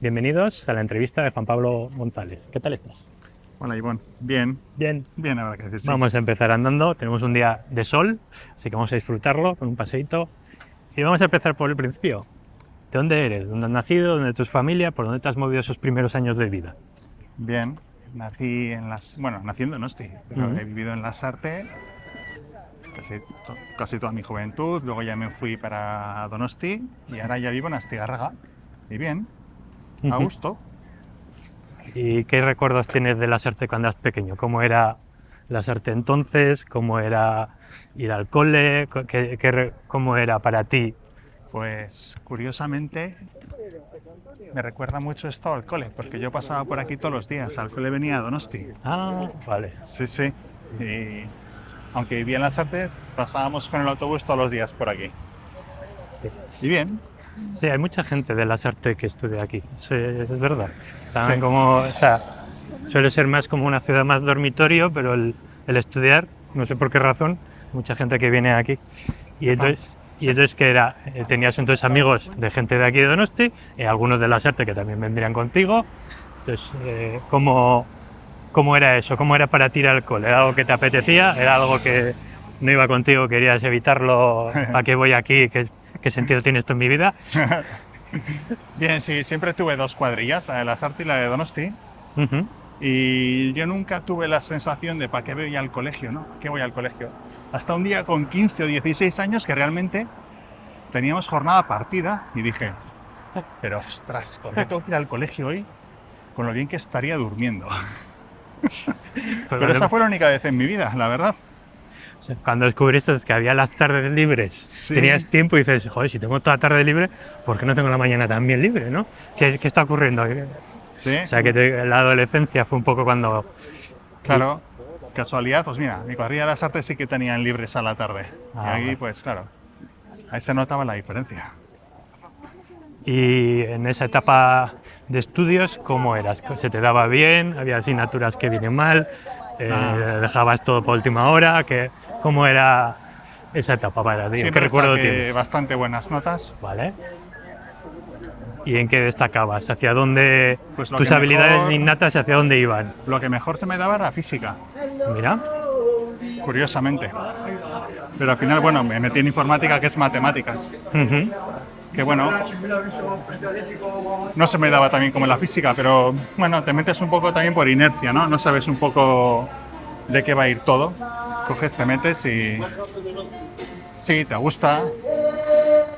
Bienvenidos a la entrevista de Juan Pablo González. ¿Qué tal estás? Hola, Ivonne. Bien, Bien. bien, habrá que decir, sí. Vamos a empezar andando. Tenemos un día de sol, así que vamos a disfrutarlo con un paseíto. Y vamos a empezar por el principio. ¿De dónde eres? ¿Dónde has nacido? ¿Dónde es tu familia? ¿Por dónde te has movido esos primeros años de vida? Bien, nací en Donosti, pero he vivido en Lasarte casi toda mi juventud. Luego ya me fui para Donosti y ahora ya vivo en Astigarraga. Y bien, a gusto. ¿Y qué recuerdos tienes de Lasarte cuando eras pequeño? ¿Cómo era Lasarte entonces? ¿Cómo era ir al cole? ¿Cómo era para ti? Pues curiosamente me recuerda mucho esto al cole, porque yo pasaba por aquí todos los días. Al cole venía a Donosti. Ah, vale. Sí, sí. Y aunque vivía en Lasarte, pasábamos con el autobús todos los días por aquí. Sí. Y bien. Sí, hay mucha gente de Lasarte que estudia aquí, sí, es verdad. También Sí. como, o sea, suele ser más como una ciudad más dormitorio, pero el estudiar, no sé por qué razón, mucha gente que viene aquí. Y entonces ¿qué era? Tenías entonces amigos de gente de aquí de Donosti, algunos de Lasarte que también vendrían contigo. Entonces, ¿cómo era eso? ¿Cómo era para ti ir al cole? ¿Era algo que te apetecía? ¿Era algo que no iba contigo, querías evitarlo? ¿Para qué voy aquí? ¿Qué sentido tiene esto en mi vida? Bien, sí, siempre tuve dos cuadrillas, la de Lasarte y la de Donosti. Y yo nunca tuve la sensación de ¿para qué voy al colegio? ¿No? ¿Qué voy al colegio? Hasta un día con 15 o 16 años que realmente teníamos jornada partida y dije, pero ostras, ¿por qué tengo que ir al colegio hoy? Con lo bien que estaría durmiendo. Pero esa fue la única vez en mi vida, la verdad. Cuando descubriste que había las tardes libres, Sí. tenías tiempo y dices, joder, si tengo toda la tarde libre, ¿por qué no tengo la mañana también libre, no? ¿Qué está ocurriendo? Sí. O sea, que la adolescencia fue un poco cuando... Claro, casualidad, pues mira, mi cuadrilla de las artes sí que tenían libres a la tarde. Y ahí, pues claro, ahí se notaba la diferencia. Y en esa etapa de estudios, ¿cómo eras? ¿Se te daba bien? ¿Había asignaturas que vienen mal? ¿Dejabas todo por última hora? ¿Cómo era esa etapa para ti? ¿Qué Siempre recuerdo saqué tienes? bastante buenas notas. Vale. ¿Y en qué destacabas? ¿Hacia dónde Pues lo tus que habilidades mejor- innatas, hacia dónde iban? Lo que mejor se me daba era física, Mira, curiosamente. Pero al final, bueno, me metí en informática, que es matemáticas. Que bueno, no se me daba también como la física, pero bueno, te metes un poco también por inercia, ¿no? No sabes un poco de qué va a ir todo. Coges, te metes y sí, te gusta,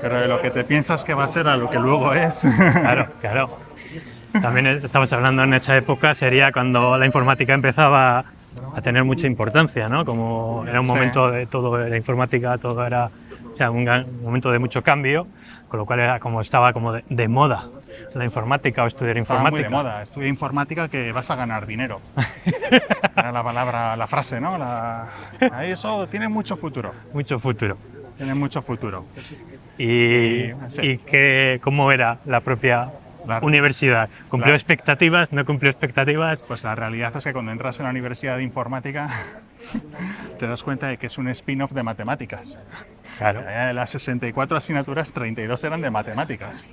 pero de lo que te piensas que va a ser a lo que luego es. claro. También estamos hablando en esa época, sería cuando la informática empezaba a tener mucha importancia, ¿no? Como era un Sí. momento de todo, la informática, todo era, o sea, un momento de mucho cambio, con lo cual era como estaba como de moda la informática o estudiar Estaba informática. muy de moda. Estudia informática que vas a ganar dinero. Era la palabra, la frase, ¿no? Ahí eso tiene mucho futuro. Mucho futuro. Tiene mucho futuro. ¿Y sí. cómo era la propia universidad? ¿Cumplió expectativas? ¿No cumplió expectativas? Pues la realidad es que cuando entras en la Universidad de Informática te das cuenta de que es un spin-off de matemáticas. Claro. De las 64 asignaturas, 32 eran de matemáticas.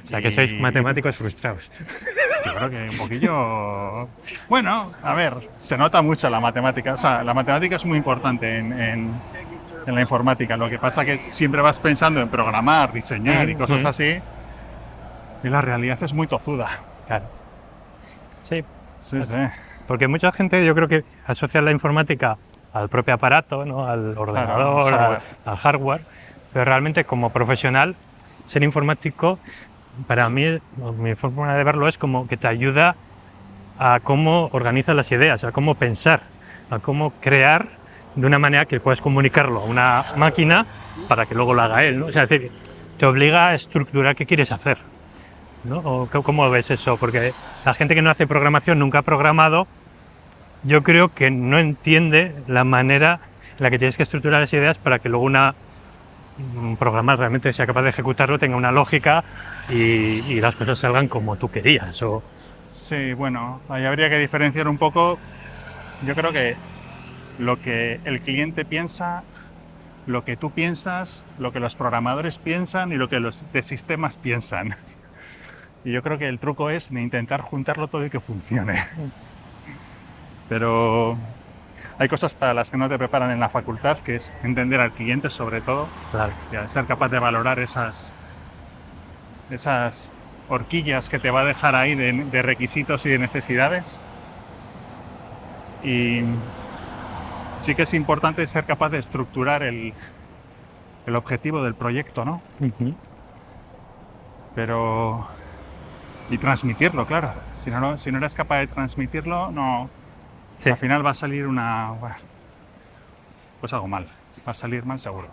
O sea, que sois matemáticos frustrados. Yo creo que un poquillo... Bueno, a ver, se nota mucho la matemática. O sea, la matemática es muy importante en la informática. Lo que pasa es que siempre vas pensando en programar, diseñar y cosas así. Y la realidad es muy tozuda. Claro. Sí. Sí, sí. Porque mucha gente yo creo que asocia la informática al propio aparato, ¿no? Al ordenador, Claro, al hardware, pero realmente como profesional, ser informático, para mí, mi forma de verlo es como que te ayuda a cómo organizas las ideas, a cómo pensar, a cómo crear de una manera que puedas comunicarlo a una máquina para que luego lo haga él, ¿no? O sea, es decir, te obliga a estructurar qué quieres hacer, ¿no? ¿O cómo ves eso? Porque la gente que no hace programación, nunca ha programado, yo creo que no entiende la manera en la que tienes que estructurar las ideas para que luego un programa realmente sea capaz de ejecutarlo, tenga una lógica y las cosas salgan como tú querías. Sí, bueno, ahí habría que diferenciar un poco. Yo creo que lo que el cliente piensa, lo que tú piensas, lo que los programadores piensan y lo que los de sistemas piensan. Y yo creo que el truco es intentar juntarlo todo y que funcione. Pero hay cosas para las que no te preparan en la facultad, que es entender al cliente sobre todo, Claro. y ser capaz de valorar esas horquillas que te va a dejar ahí de requisitos y de necesidades. Y sí que es importante ser capaz de estructurar el objetivo del proyecto, ¿no? Ujú. Pero... y transmitirlo, claro. Si no eres capaz de transmitirlo, no... Sí. Al final va a salir pues algo mal. Va a salir mal seguro.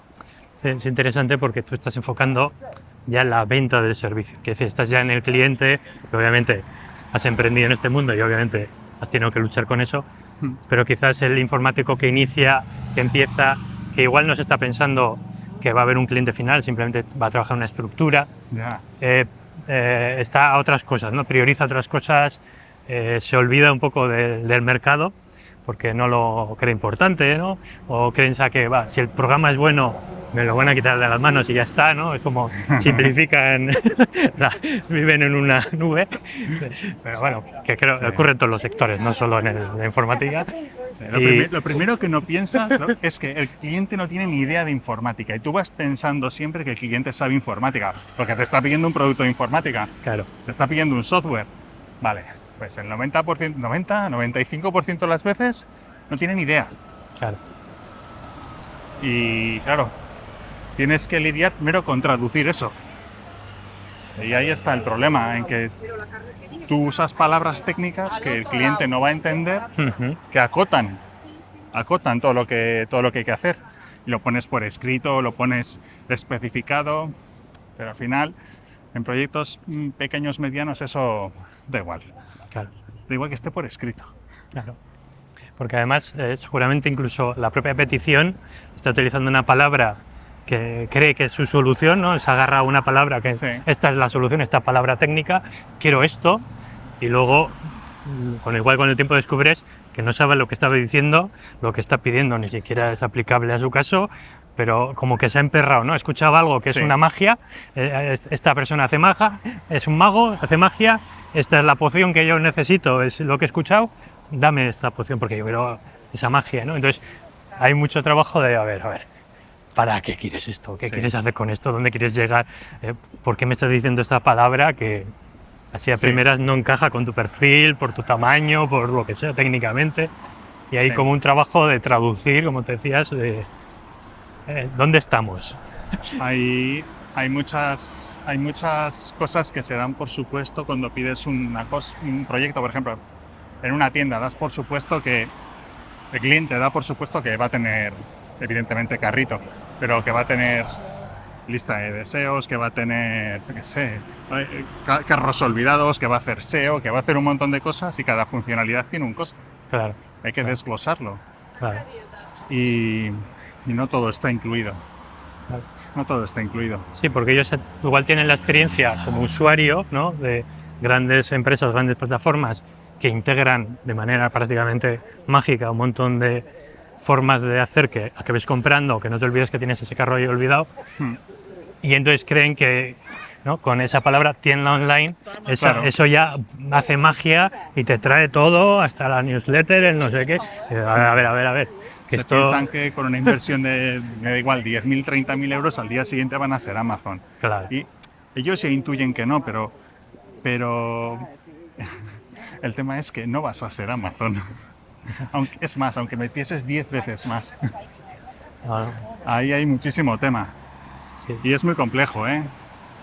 Sí, es interesante porque tú estás enfocando ya en la venta del servicio, que es decir, estás ya en el cliente, que obviamente has emprendido en este mundo y obviamente has tenido que luchar con eso, pero quizás el informático que inicia, que empieza, que igual no se está pensando que va a haber un cliente final, simplemente va a trabajar una estructura, Ya. está a otras cosas, ¿no? Prioriza otras cosas, se olvida un poco del mercado porque no lo cree importante, ¿no? O piensa que si el programa es bueno, me lo van a quitar de las manos y ya está, ¿no? Es como simplifican, viven en una nube, pero bueno, que creo que ocurre en todos los sectores, no solo en la informática. Sí, lo primero que no piensas, ¿no?, es que el cliente no tiene ni idea de informática y tú vas pensando siempre que el cliente sabe informática, porque te está pidiendo un producto de informática, Claro, te está pidiendo un software. Vale, pues el 95% de las veces no tiene ni idea. claro, Y claro, tienes que lidiar primero con traducir eso. Y ahí está el problema, en que tú usas palabras técnicas que el cliente no va a entender, ujú, que acotan todo lo que hay que hacer. Y lo pones por escrito, lo pones especificado, pero al final, en proyectos pequeños, medianos, eso da igual. claro. Da igual que esté por escrito. Claro, porque además seguramente incluso la propia petición está utilizando una palabra que cree que es su solución, ¿no? Se agarra a una palabra que Sí. esta es la solución, esta palabra técnica, quiero esto, y luego igual con el tiempo descubres que no sabe lo que estaba diciendo, lo que está pidiendo ni siquiera es aplicable a su caso, pero como que se ha emperrado, ¿no? Escuchaba algo que es Sí. una magia, esta persona hace magia, es un mago, hace magia, esta es la poción que yo necesito, es lo que he escuchado, dame esta poción porque yo quiero esa magia, ¿no? Entonces hay mucho trabajo de, a ver, ¿para qué quieres esto? ¿Qué Sí. quieres hacer con esto? ¿Dónde quieres llegar? ¿Por qué me estás diciendo esta palabra que así a Sí. primeras no encaja con tu perfil, por tu tamaño, por lo que sea técnicamente? Y hay Sí. como un trabajo de traducir, como te decías, de ¿dónde estamos? Hay muchas cosas que se dan por supuesto cuando pides un proyecto, por ejemplo, en una tienda das por supuesto que el cliente da por supuesto que va a tener, evidentemente, carrito, pero que va a tener lista de deseos, que va a tener, qué sé, carros olvidados, que va a hacer SEO, que va a hacer un montón de cosas y cada funcionalidad tiene un coste. Claro, Hay que desglosarlo claro, y no todo está incluido. claro. No todo está incluido. Sí, porque ellos igual tienen la experiencia como usuario, ¿no? De grandes empresas, grandes plataformas que integran de manera prácticamente mágica un montón de formas de hacer que acabes comprando, que no te olvides que tienes ese carro ahí olvidado, y entonces creen que, ¿no?, con esa palabra tienda online, Claro. eso ya hace magia y te trae todo, hasta la newsletter, el no sé qué. A ver, que Se esto... piensan que con una inversión de, me da igual, 10.000, 30.000 euros al día siguiente van a ser Amazon. Claro, Y ellos se intuyen que no, pero el tema es que no vas a ser Amazon. Es más, aunque me pieses 10 veces más. ah, Ahí hay muchísimo tema. sí. Y es muy complejo, ¿eh?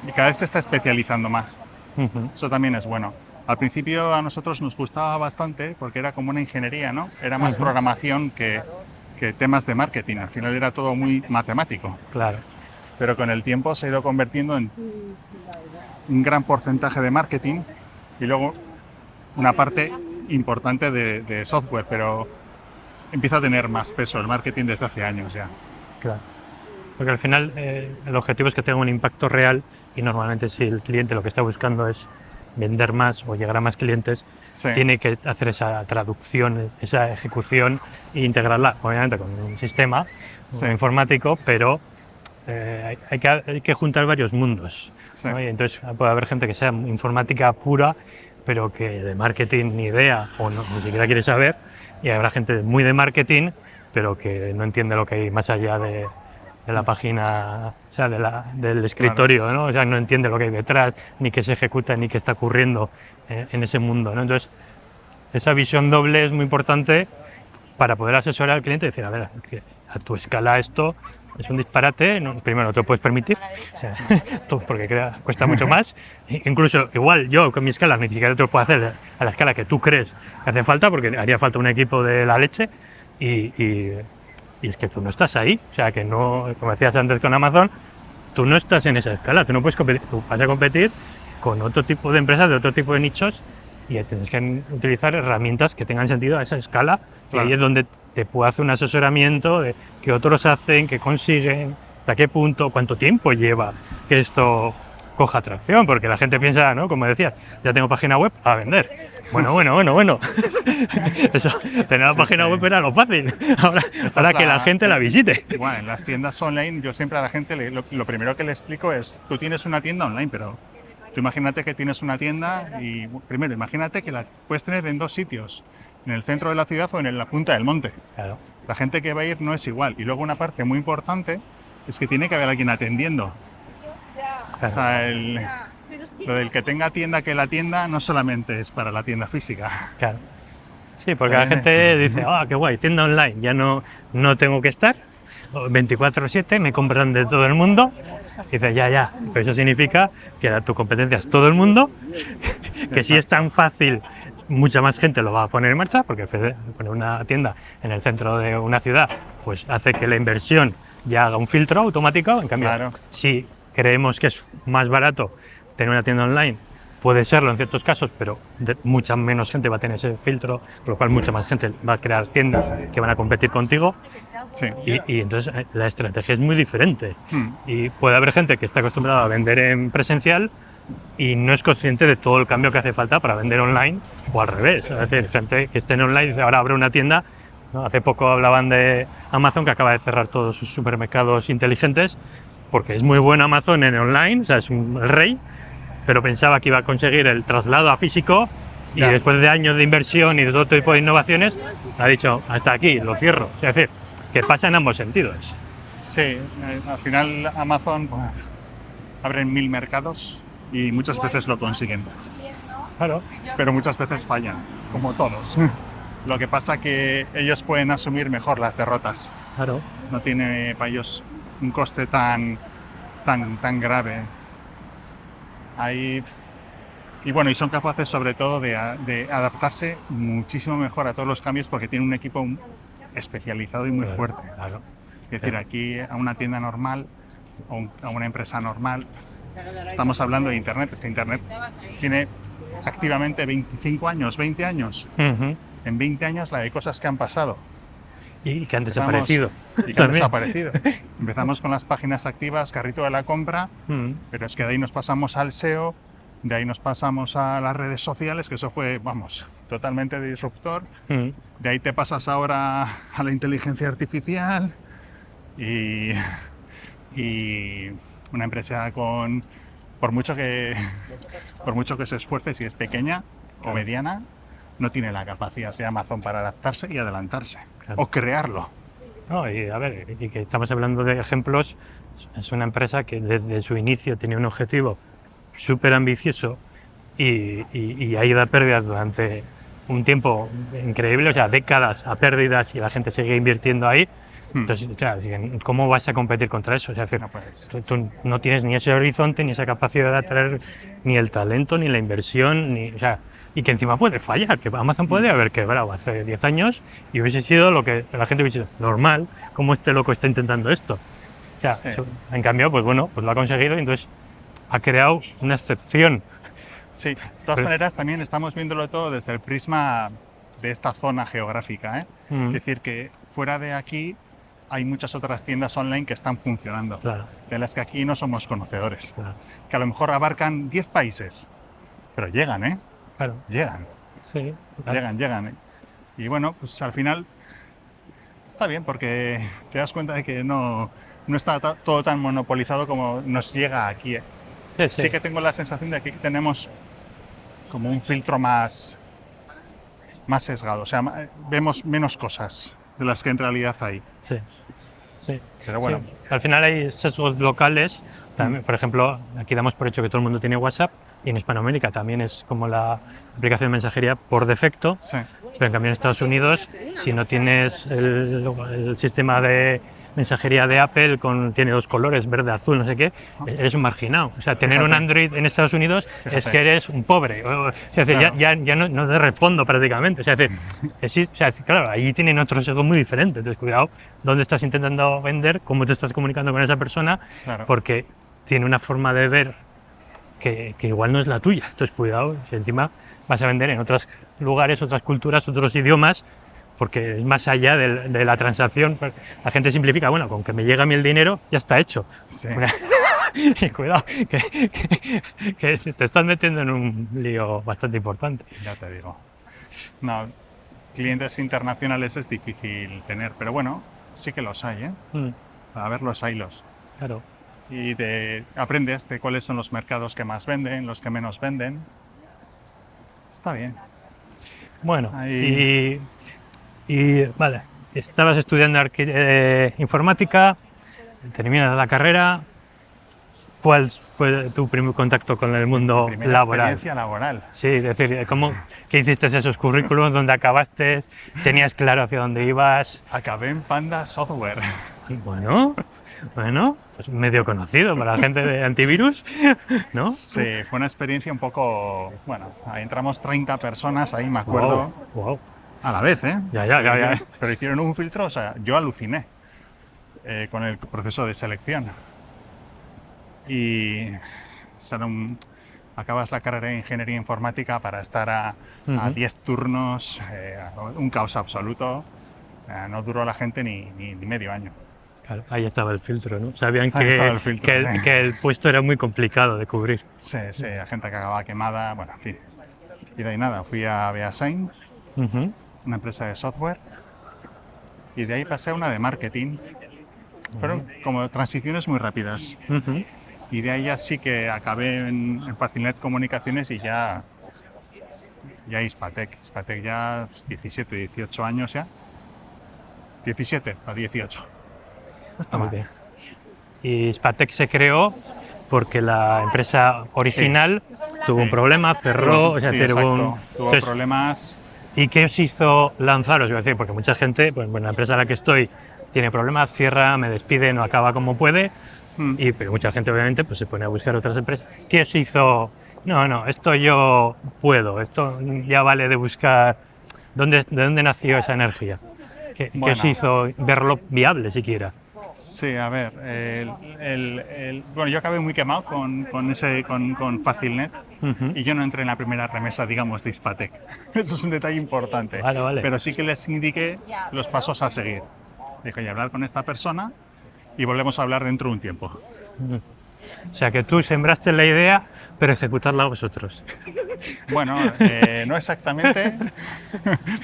Y cada vez se está especializando más. Ujú, Eso también es bueno. Al principio a nosotros nos gustaba bastante porque era como una ingeniería, ¿no? Era más programación que temas de marketing. Al final era todo muy matemático. claro, Pero con el tiempo se ha ido convirtiendo en un gran porcentaje de marketing y luego una parte importante de software, pero empieza a tener más peso el marketing desde hace años ya. claro. Porque al final el objetivo es que tenga un impacto real y normalmente si el cliente lo que está buscando es vender más o llegar a más clientes, Sí. tiene que hacer esa traducción, esa ejecución e integrarla, obviamente con un sistema Sí. informático, pero hay que juntar varios mundos, Sí. ¿no? Y entonces puede haber gente que sea informática pura, pero que de marketing ni idea o no, ni siquiera quiere saber, y habrá gente muy de marketing, pero que no entiende lo que hay más allá de la página, o sea, del escritorio, ¿no? O sea, no entiende lo que hay detrás, ni qué se ejecuta, ni qué está ocurriendo en ese mundo, ¿no? Entonces, esa visión doble es muy importante para poder asesorar al cliente y decir, a ver, que a tu escala esto es un disparate, no, primero no te lo puedes permitir, o sea, porque cuesta mucho más, incluso igual yo con mi escala ni siquiera te lo puedo hacer a la escala que tú crees que hace falta, porque haría falta un equipo de la leche y es que tú no estás ahí, o sea, que no, como decías antes con Amazon, tú no estás en esa escala, tú no puedes competir, tú vas a competir con otro tipo de empresas, de otro tipo de nichos, y tienes que utilizar herramientas que tengan sentido a esa escala, y ahí es donde te puedo hacer un asesoramiento de qué otros hacen, qué consiguen, hasta qué punto, cuánto tiempo lleva que esto coja atracción, porque la gente piensa, ¿no? Como decías, ya tengo página web a vender. Bueno. Eso, tener la página web era lo fácil. Ahora que la gente la visite. Bueno, en las tiendas online, yo siempre a la gente lo primero que le explico es, tú tienes una tienda online, pero tú imagínate que tienes una tienda y primero imagínate que la puedes tener en 2 sitios, en el centro de la ciudad o en la punta del monte. Claro. La gente que va a ir no es igual. Y luego una parte muy importante es que tiene que haber alguien atendiendo. Claro. O sea, lo del que tenga tienda que la tienda no solamente es para la tienda física. Claro. Sí, porque la gente dice, ah, qué guay, tienda online, ya no tengo que estar, 24/7, me compran de todo el mundo. Y dice, ya, pero eso significa que tu competencia es todo el mundo, que si es tan fácil, mucha más gente lo va a poner en marcha, porque poner una tienda en el centro de una ciudad, pues hace que la inversión ya haga un filtro automático. En cambio, si creemos que es más barato tener una tienda online, puede serlo en ciertos casos, pero mucha menos gente va a tener ese filtro, por lo cual mucha más gente va a crear tiendas que van a competir contigo. Sí. Y entonces la estrategia es muy diferente. Y puede haber gente que está acostumbrada a vender en presencial y no es consciente de todo el cambio que hace falta para vender online, o al revés. Es decir, gente que esté en online y dice, ahora abre una tienda, ¿no? Hace poco hablaban de Amazon, que acaba de cerrar todos sus supermercados inteligentes, porque es muy bueno Amazon en online, o sea, es el rey, pero pensaba que iba a conseguir el traslado a físico y después de años de inversión y de todo tipo de innovaciones, ha dicho, hasta aquí, lo cierro. Es decir, que pasa en ambos sentidos. Sí, al final Amazon abre 1000 mercados y muchas veces lo consiguen. Claro. Pero muchas veces fallan, como todos. Lo que pasa que ellos pueden asumir mejor las derrotas. Claro. No tiene para ellos un coste tan grave. Y bueno, y son capaces sobre todo de adaptarse muchísimo mejor a todos los cambios porque tienen un equipo especializado y muy fuerte. Claro. Es decir, aquí a una tienda normal o a una empresa normal, estamos hablando de Internet, es que Internet tiene activamente 25 años, 20 años. En 20 años la de cosas que han pasado. Y que han desaparecido. Empezamos con las páginas activas, carrito de la compra, pero es que de ahí nos pasamos al SEO, de ahí nos pasamos a las redes sociales, que eso fue, vamos, totalmente disruptor. De ahí te pasas ahora a la inteligencia artificial y una empresa por mucho que se esfuerce, si es pequeña o mediana, no tiene la capacidad de Amazon para adaptarse y adelantarse. Claro. O crearlo. No, y a ver, y que estamos hablando de ejemplos, es una empresa que desde su inicio tenía un objetivo súper ambicioso y ha ido a pérdidas durante un tiempo increíble, o sea, décadas a pérdidas y la gente sigue invirtiendo ahí. Entonces, claro, ¿cómo vas a competir contra eso? O sea, tú no tienes ni ese horizonte, ni esa capacidad de atraer ni el talento, ni la inversión, o sea, y que encima puede fallar, que Amazon puede haber quebrado hace 10 años y hubiese sido lo que la gente hubiese dicho, normal, ¿cómo este loco está intentando esto? O sea, en cambio, pues bueno, pues lo ha conseguido y entonces ha creado una excepción. Sí, de todas maneras también estamos viéndolo todo desde el prisma de esta zona geográfica, ¿eh? Es decir, que fuera de aquí hay muchas otras tiendas online que están funcionando, de las que aquí no somos conocedores, que a lo mejor abarcan 10 países, pero llegan, ¿eh? Claro. Llegan. Sí. Llegan, ¿eh? Y bueno, pues al final está bien porque te das cuenta de que no no está todo tan monopolizado como nos llega aquí. Sí que tengo la sensación de que aquí tenemos como un filtro más sesgado, o sea, vemos menos cosas de las que en realidad hay. Sí, sí. Pero bueno. Sí. Al final hay sesgos locales. También, por ejemplo, aquí damos por hecho que todo el mundo tiene WhatsApp y en Hispanoamérica también es como la aplicación de mensajería por defecto. Sí. Pero en cambio en Estados Unidos, si no tienes el sistema de mensajería de Apple, tiene 2 colores, verde, azul, no sé qué, eres un marginado. O sea, tener un Android en Estados Unidos es que eres un pobre. O sea, claro. ya no te respondo prácticamente. O sea, claro, allí tienen otros sesgos muy diferentes. Entonces, cuidado dónde estás intentando vender, cómo te estás comunicando con esa persona, claro. Porque tiene una forma de ver que igual no es la tuya. Entonces, cuidado, si encima vas a vender en otros lugares, otras culturas, otros idiomas, porque es más allá de la transacción. La gente simplifica, bueno, con que me llegue a mí el dinero, ya está hecho. Sí. Cuidado, que te estás metiendo en un lío bastante importante. Ya te digo. No, clientes internacionales es difícil tener, pero bueno, sí que los hay, ¿eh? A ver los hilos. Claro. Y aprendes de cuáles son los mercados que más venden, los que menos venden. Está bien. Bueno, y vale, estabas estudiando informática, terminas la carrera. ¿Cuál fue tu primer contacto con el mundo laboral? Experiencia laboral. Sí, es decir, ¿qué hiciste esos currículums? ¿Dónde acabaste? ¿Tenías claro hacia dónde ibas? Acabé en Panda Software. Bueno, pues medio conocido para la gente de antivirus, ¿no? Sí, fue una experiencia un poco... Bueno, ahí entramos 30 personas, ahí me acuerdo. Wow. A la vez, ¿eh? Ya. Pero hicieron un filtro, o sea, yo aluciné con el proceso de selección. Y acabas la carrera de ingeniería informática para estar a 10 turnos, un caos absoluto. No duró la gente ni medio año. Claro, ahí estaba el filtro, ¿no? Sabían que el puesto era muy complicado de cubrir. Sí, la gente que acababa quemada, bueno, en fin. Y de ahí nada, fui a Beasign, una empresa de software, y de ahí pasé a una de marketing. Fueron como transiciones muy rápidas. Y de ahí ya sí que acabé en Facilnet Comunicaciones y ya Hispatec. Hispatec ya 17, 18 años ya. 17 a 18. No está mal. Bien. Y Hispatec se creó porque la empresa original tuvo un problema, cerró. Tuvo problemas. ¿Y qué os hizo lanzaros? Iba a decir, porque mucha gente, pues la empresa en la que estoy tiene problemas, cierra, me despide, no acaba como puede. Pero mucha gente obviamente pues se pone a buscar otras empresas. ¿Qué os hizo? No, esto yo puedo, esto ya vale de buscar. ¿De dónde nació esa energía? ¿Qué os hizo verlo viable siquiera? Sí, a ver, bueno, yo acabé muy quemado con Facilnet y yo no entré en la primera remesa, digamos, de Hispatec. Eso es un detalle importante. Vale. Pero sí que les indiqué los pasos a seguir. Dije, oye, hablar con esta persona y volvemos a hablar dentro de un tiempo. O sea, que tú sembraste la idea, pero ejecutarla vosotros. Bueno, no exactamente,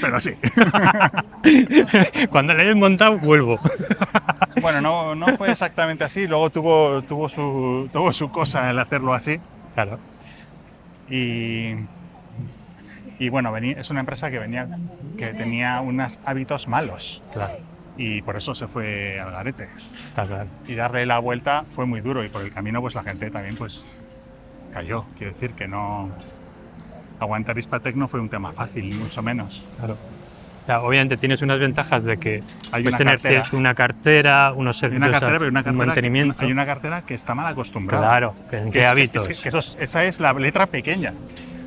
pero sí. Cuando la hayas montado, vuelvo. Bueno, no fue exactamente así. Luego tuvo su cosa el hacerlo así. Claro. Y bueno, es una empresa que tenía unos hábitos malos. Claro. Y por eso se fue al garete. Está claro. Y darle la vuelta fue muy duro y por el camino pues la gente también pues cayó. Quiero decir que no... Aguantar Hispatec no fue un tema fácil, ni mucho menos. Claro. O sea, obviamente tienes unas ventajas de que hay puedes tener una cartera, unos servicios de mantenimiento. Hay una cartera que está mal acostumbrada. Claro, ¿en qué hábitos? Esa es la letra pequeña.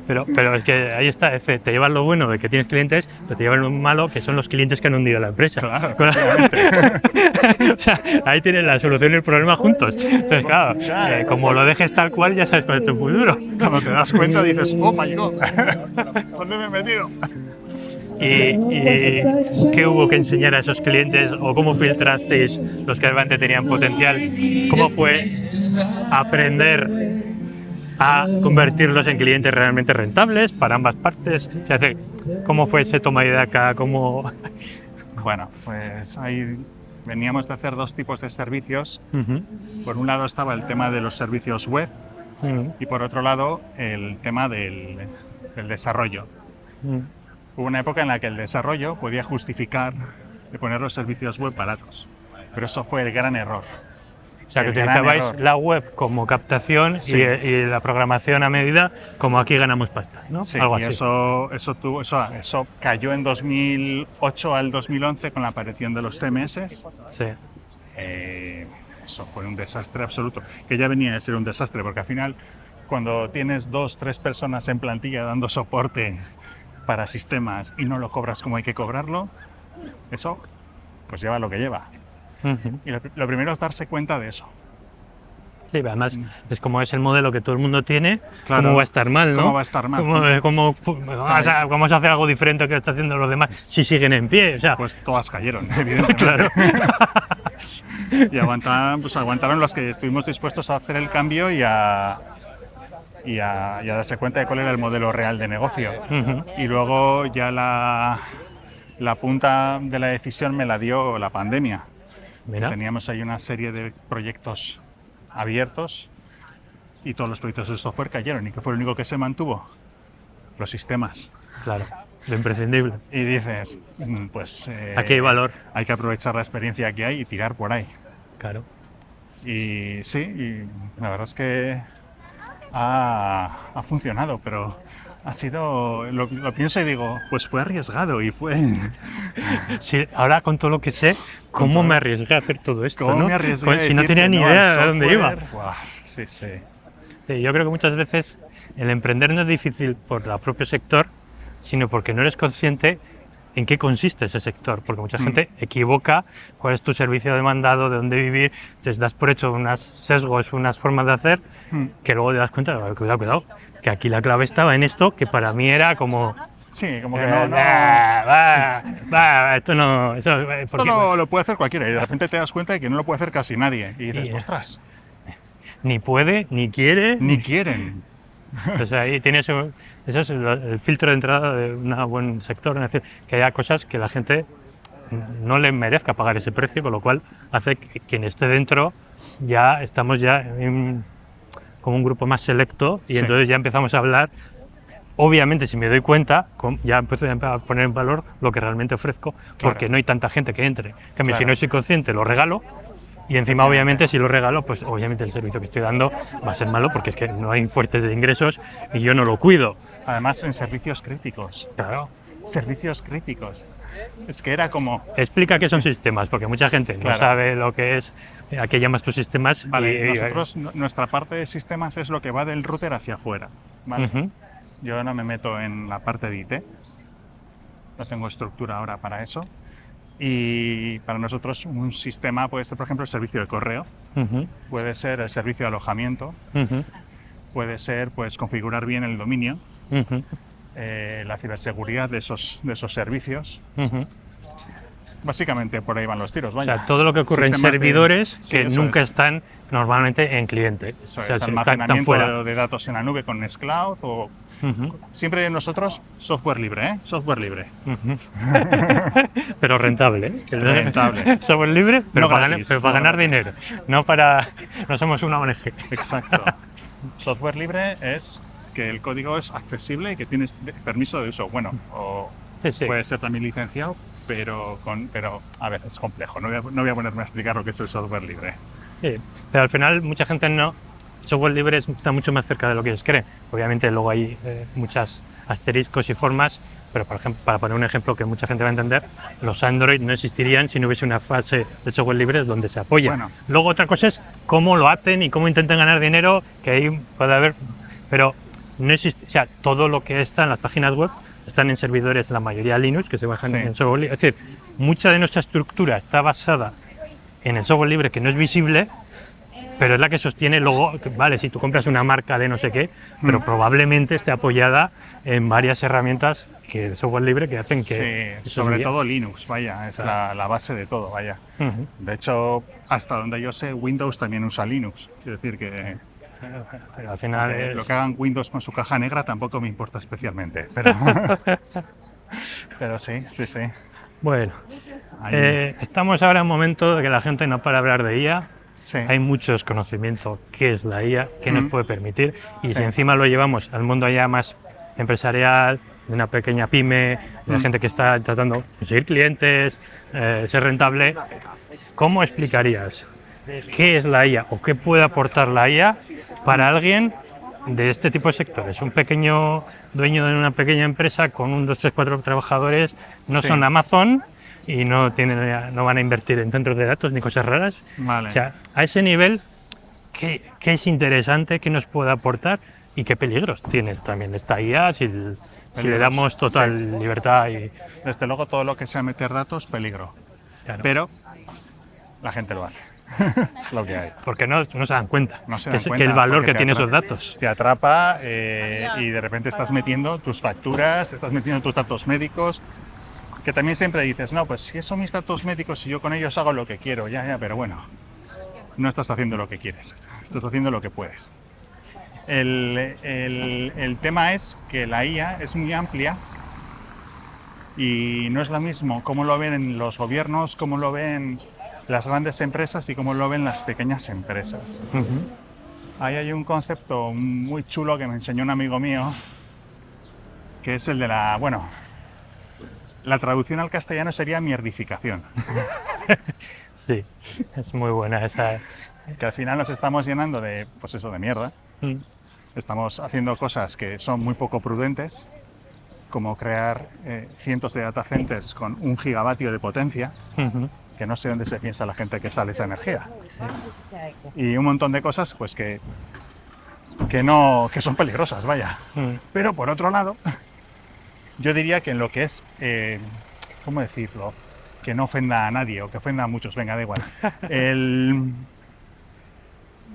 Pero es que ahí está, te llevas lo bueno de que tienes clientes, pero te llevas lo malo que son los clientes que han hundido la empresa. Claro, o sea, ahí tienes la solución y el problema juntos. Entonces, claro, como lo dejes tal cual, ya sabes cuál es tu futuro. Cuando te das cuenta dices, oh my God, ¿dónde me he metido? ¿Y qué hubo que enseñar a esos clientes o cómo filtrasteis los que realmente tenían potencial? ¿Cómo fue aprender a convertirlos en clientes realmente rentables para ambas partes? ¿Cómo fue ese toma y daca? Bueno, pues ahí veníamos de hacer dos tipos de servicios. Por un lado estaba el tema de los servicios web y por otro lado el tema del desarrollo. Hubo una época en la que el desarrollo podía justificar de poner los servicios web baratos, pero eso fue el gran error. O sea, que utilizabais la web como captación y la programación a medida como aquí ganamos pasta, ¿no? Sí, algo y así. eso cayó en 2008 al 2011 con la aparición de los CMS. Sí. Eso fue un desastre absoluto, que ya venía de ser un desastre, porque al final, cuando tienes 2-3 personas en plantilla dando soporte para sistemas y no lo cobras como hay que cobrarlo, eso pues lleva lo que lleva. Y lo primero es darse cuenta de eso. Sí, además es como es el modelo que todo el mundo tiene, Claro. ¿cómo va a estar mal, no? ¿Cómo va a estar mal? ¿Cómo vamos a hacer algo diferente que está haciendo los demás si siguen en pie? O sea, Pues todas cayeron, evidentemente. claro. Y aguantaron los que estuvimos dispuestos a hacer el cambio y a darse cuenta de cuál era el modelo real de negocio. Y luego ya la punta de la decisión me la dio la pandemia. Mira. Teníamos ahí una serie de proyectos abiertos y todos los proyectos de software cayeron. ¿Y qué fue lo único que se mantuvo? Los sistemas. Claro, lo imprescindible. Y dices, pues Aquí hay valor. hay que aprovechar la experiencia que hay y tirar por ahí. Claro. Y sí, y la verdad es que ha funcionado, pero ha sido, lo pienso y digo, pues fue arriesgado y fue... Sí, ahora con todo lo que sé, ¿cómo me arriesgué a hacer todo esto? ¿Cómo ¿no? me arriesgué? Si no tenía ni idea de dónde iba. Buah, sí, sí. Sí, yo creo que muchas veces el emprender no es difícil por el propio sector, sino porque no eres consciente en qué consiste ese sector, porque mucha gente equivoca cuál es tu servicio demandado, de dónde vivir, entonces das por hecho unos sesgos, unas formas de hacer, que luego te das cuenta, cuidado, que aquí la clave estaba en esto, que para mí era como... Sí, como que no... esto no... Esto lo puede hacer cualquiera y de repente te das cuenta de que no lo puede hacer casi nadie. Y dices, ostras, ni puede, ni quiere, ni quieren. O sea, ahí tienes eso es el filtro de entrada de un buen sector, es decir, que haya cosas que la gente no le merezca pagar ese precio, con lo cual hace que quien esté dentro ya estamos como un grupo más selecto y entonces ya empezamos a hablar. Obviamente, si me doy cuenta, ya empiezo a poner en valor lo que realmente ofrezco, porque no hay tanta gente que entre. En cambio, si no soy consciente, lo regalo. Y encima, obviamente, si lo regalo, pues obviamente el servicio que estoy dando va a ser malo porque es que no hay fuentes de ingresos y yo no lo cuido. Además, en servicios críticos. Claro. Servicios críticos. Es que era como... Explica qué son sistemas, porque mucha gente no sabe lo que es, a qué llamas tus sistemas. Vale, nosotros, nuestra parte de sistemas es lo que va del router hacia afuera. ¿Vale? Yo no me meto en la parte de IT. No tengo estructura ahora para eso. Y para nosotros un sistema puede ser, por ejemplo, el servicio de correo, puede ser el servicio de alojamiento, puede ser pues configurar bien el dominio, la ciberseguridad de esos servicios. Básicamente por ahí van los tiros, vaya. O sea, todo lo que ocurre en servidores que nunca están normalmente en cliente. Eso o sea, es, almacenamiento de datos en la nube con Nextcloud o... Siempre nosotros software libre, ¿eh? Software libre. Pero rentable, ¿eh? Rentable. Software libre, pero, no gratis, para ganar dinero. No somos una ONG. Exacto. Software libre es que el código es accesible y que tienes permiso de uso. Bueno, o puede ser también licenciado, pero a ver, es complejo. No voy a ponerme a explicar lo que es el software libre. Sí, pero al final mucha gente no... Software libre está mucho más cerca de lo que ellos creen. Obviamente luego hay muchos asteriscos y formas, pero por ejemplo, para poner un ejemplo que mucha gente va a entender, los Android no existirían si no hubiese una fase de software libre donde se apoya. Bueno. Luego otra cosa es cómo lo hacen y cómo intentan ganar dinero, que ahí puede haber, pero no existe, o sea, todo lo que está en las páginas web están en servidores, la mayoría Linux, que se bajan en software libre. Es decir, mucha de nuestra estructura está basada en el software libre que no es visible, pero es la que sostiene luego, vale, si tú compras una marca de no sé qué, pero probablemente esté apoyada en varias herramientas de software libre que hacen que... Sí, sobre todo Linux, vaya, es la base de todo, vaya. De hecho, hasta donde yo sé, Windows también usa Linux, quiero decir que... Pero al final lo que hagan Windows con su caja negra tampoco me importa especialmente, pero, pero sí. Bueno, Estamos ahora en un momento de que la gente no para hablar de IA. Sí. Hay mucho desconocimiento qué es la IA, qué nos puede permitir, y Sí. si encima lo llevamos al mundo ya más empresarial, de una pequeña pyme, de la gente que está tratando de conseguir clientes, ser rentable, ¿cómo explicarías qué es la IA o qué puede aportar la IA para alguien de este tipo de sectores? Un pequeño dueño de una pequeña empresa con 1, 2, 3, 4 trabajadores, no Sí. son Amazon y no van a invertir en centros de datos ni cosas raras. Vale. O sea, a ese nivel, ¿qué es interesante, qué nos puede aportar y qué peligros tiene también esta IA si le Peligros, damos total sí. libertad? Y, Desde luego, todo lo que sea meter datos, peligro. claro, Pero la gente lo hace. Es lo que hay. porque no se dan cuenta, No se que, dan cuenta el valor porque que te tienen esos atrapa. datos. Te atrapa y de repente estás metiendo tus facturas, estás metiendo tus datos médicos, que también siempre dices, no, pues si son mis datos médicos y yo con ellos hago lo que quiero, ya, pero bueno, no estás haciendo lo que quieres, estás haciendo lo que puedes. El tema es que la IA es muy amplia y no es lo mismo cómo lo ven los gobiernos, cómo lo ven las grandes empresas y cómo lo ven las pequeñas empresas. Ujú. Ahí hay un concepto muy chulo que me enseñó un amigo mío, que es el de la traducción al castellano sería mierdificación, Sí, es muy buena esa. que al final nos estamos llenando de, pues eso, de mierda. Mm. Estamos haciendo cosas que son muy poco prudentes, como crear cientos de data centers con 1 gigavatio de potencia, Ujú. que no sé dónde se piensa la gente que sale esa energía. Y un montón de cosas pues que son peligrosas, vaya. Mm. Pero por otro lado, yo diría que en lo que es, ¿cómo decirlo? Que no ofenda a nadie o que ofenda a muchos, venga, da igual.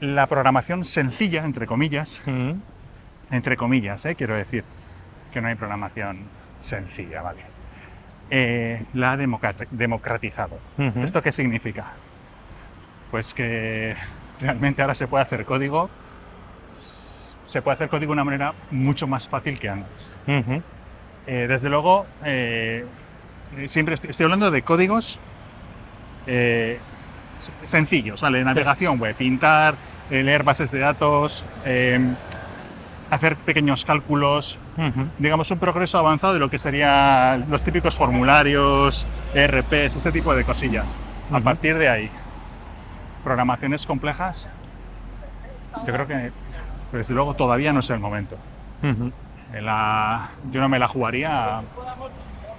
La programación sencilla, entre comillas, Mm. quiero decir que no hay programación sencilla, ¿vale? La ha democratizado. Ujú. ¿Esto qué significa? Pues que realmente ahora se puede hacer código de una manera mucho más fácil que antes. Ujú. Desde luego, siempre estoy hablando de códigos sencillos, ¿vale? Navegación web, pintar, leer bases de datos, hacer pequeños cálculos, Ujú. digamos un progreso avanzado de lo que serían los típicos formularios, ERPs, este tipo de cosillas. A Ujú. partir de ahí, programaciones complejas, yo creo que desde luego todavía no es el momento. Ujú. Yo no me la jugaría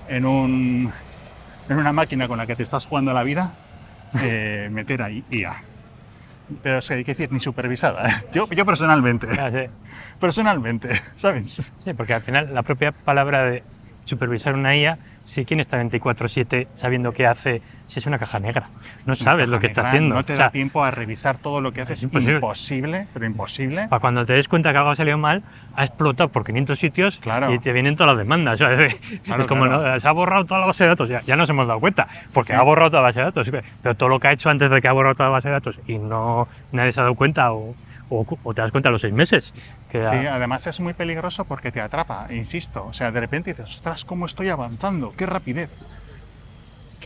en una máquina con la que te estás jugando la vida, meter ahí IA. Pero es que hay que decir, ni supervisada. Yo personalmente, Ah, sí. ¿sabes? Sí, porque al final la propia palabra de supervisar una IA, si quien está 24/7 sabiendo qué hace, si es una caja negra, no sabes lo que está haciendo. No te O sea, da tiempo a revisar todo lo que haces. es imposible. Imposible, pero imposible. para cuando te des cuenta que algo ha salido mal, ha explotado por 500 sitios Claro. y te vienen todas las demandas. O sea, Claro, es como, claro. ¿no? Se ha borrado toda la base de datos, ya nos hemos dado cuenta, porque sí. ha borrado toda la base de datos. Pero todo lo que ha hecho antes de que ha borrado toda la base de datos y nadie se ha dado cuenta o te das cuenta a los 6 meses. Que Sí, además es muy peligroso porque te atrapa, insisto. O sea, de repente dices, ostras, ¿cómo estoy avanzando? ¡Qué rapidez!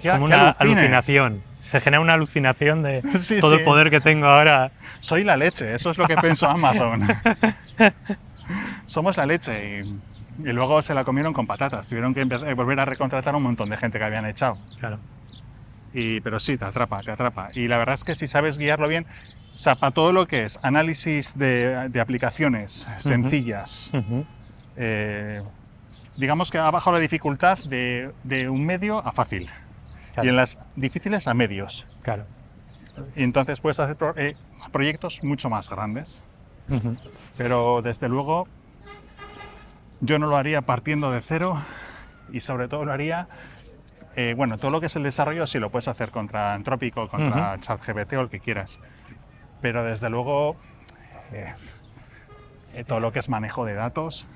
como una alucinación. Se genera una alucinación de Sí, todo sí. el poder que tengo ahora. Soy la leche, eso es lo que pensó Amazon. Somos la leche y luego se la comieron con patatas. Tuvieron que volver a recontratar a un montón de gente que habían echado. Claro. Pero sí, te atrapa. Y la verdad es que si sabes guiarlo bien, o sea, para todo lo que es análisis de aplicaciones sencillas, Ujú. digamos que ha bajado la dificultad de un medio a fácil. Claro. Y en las difíciles a medios. Claro. Y entonces puedes hacer proyectos mucho más grandes. Ujú. Pero desde luego yo no lo haría partiendo de cero y sobre todo lo haría, todo lo que es el desarrollo sí lo puedes hacer contra Anthropic o contra ChatGPT o el que quieras. Pero desde luego todo lo que es manejo de datos,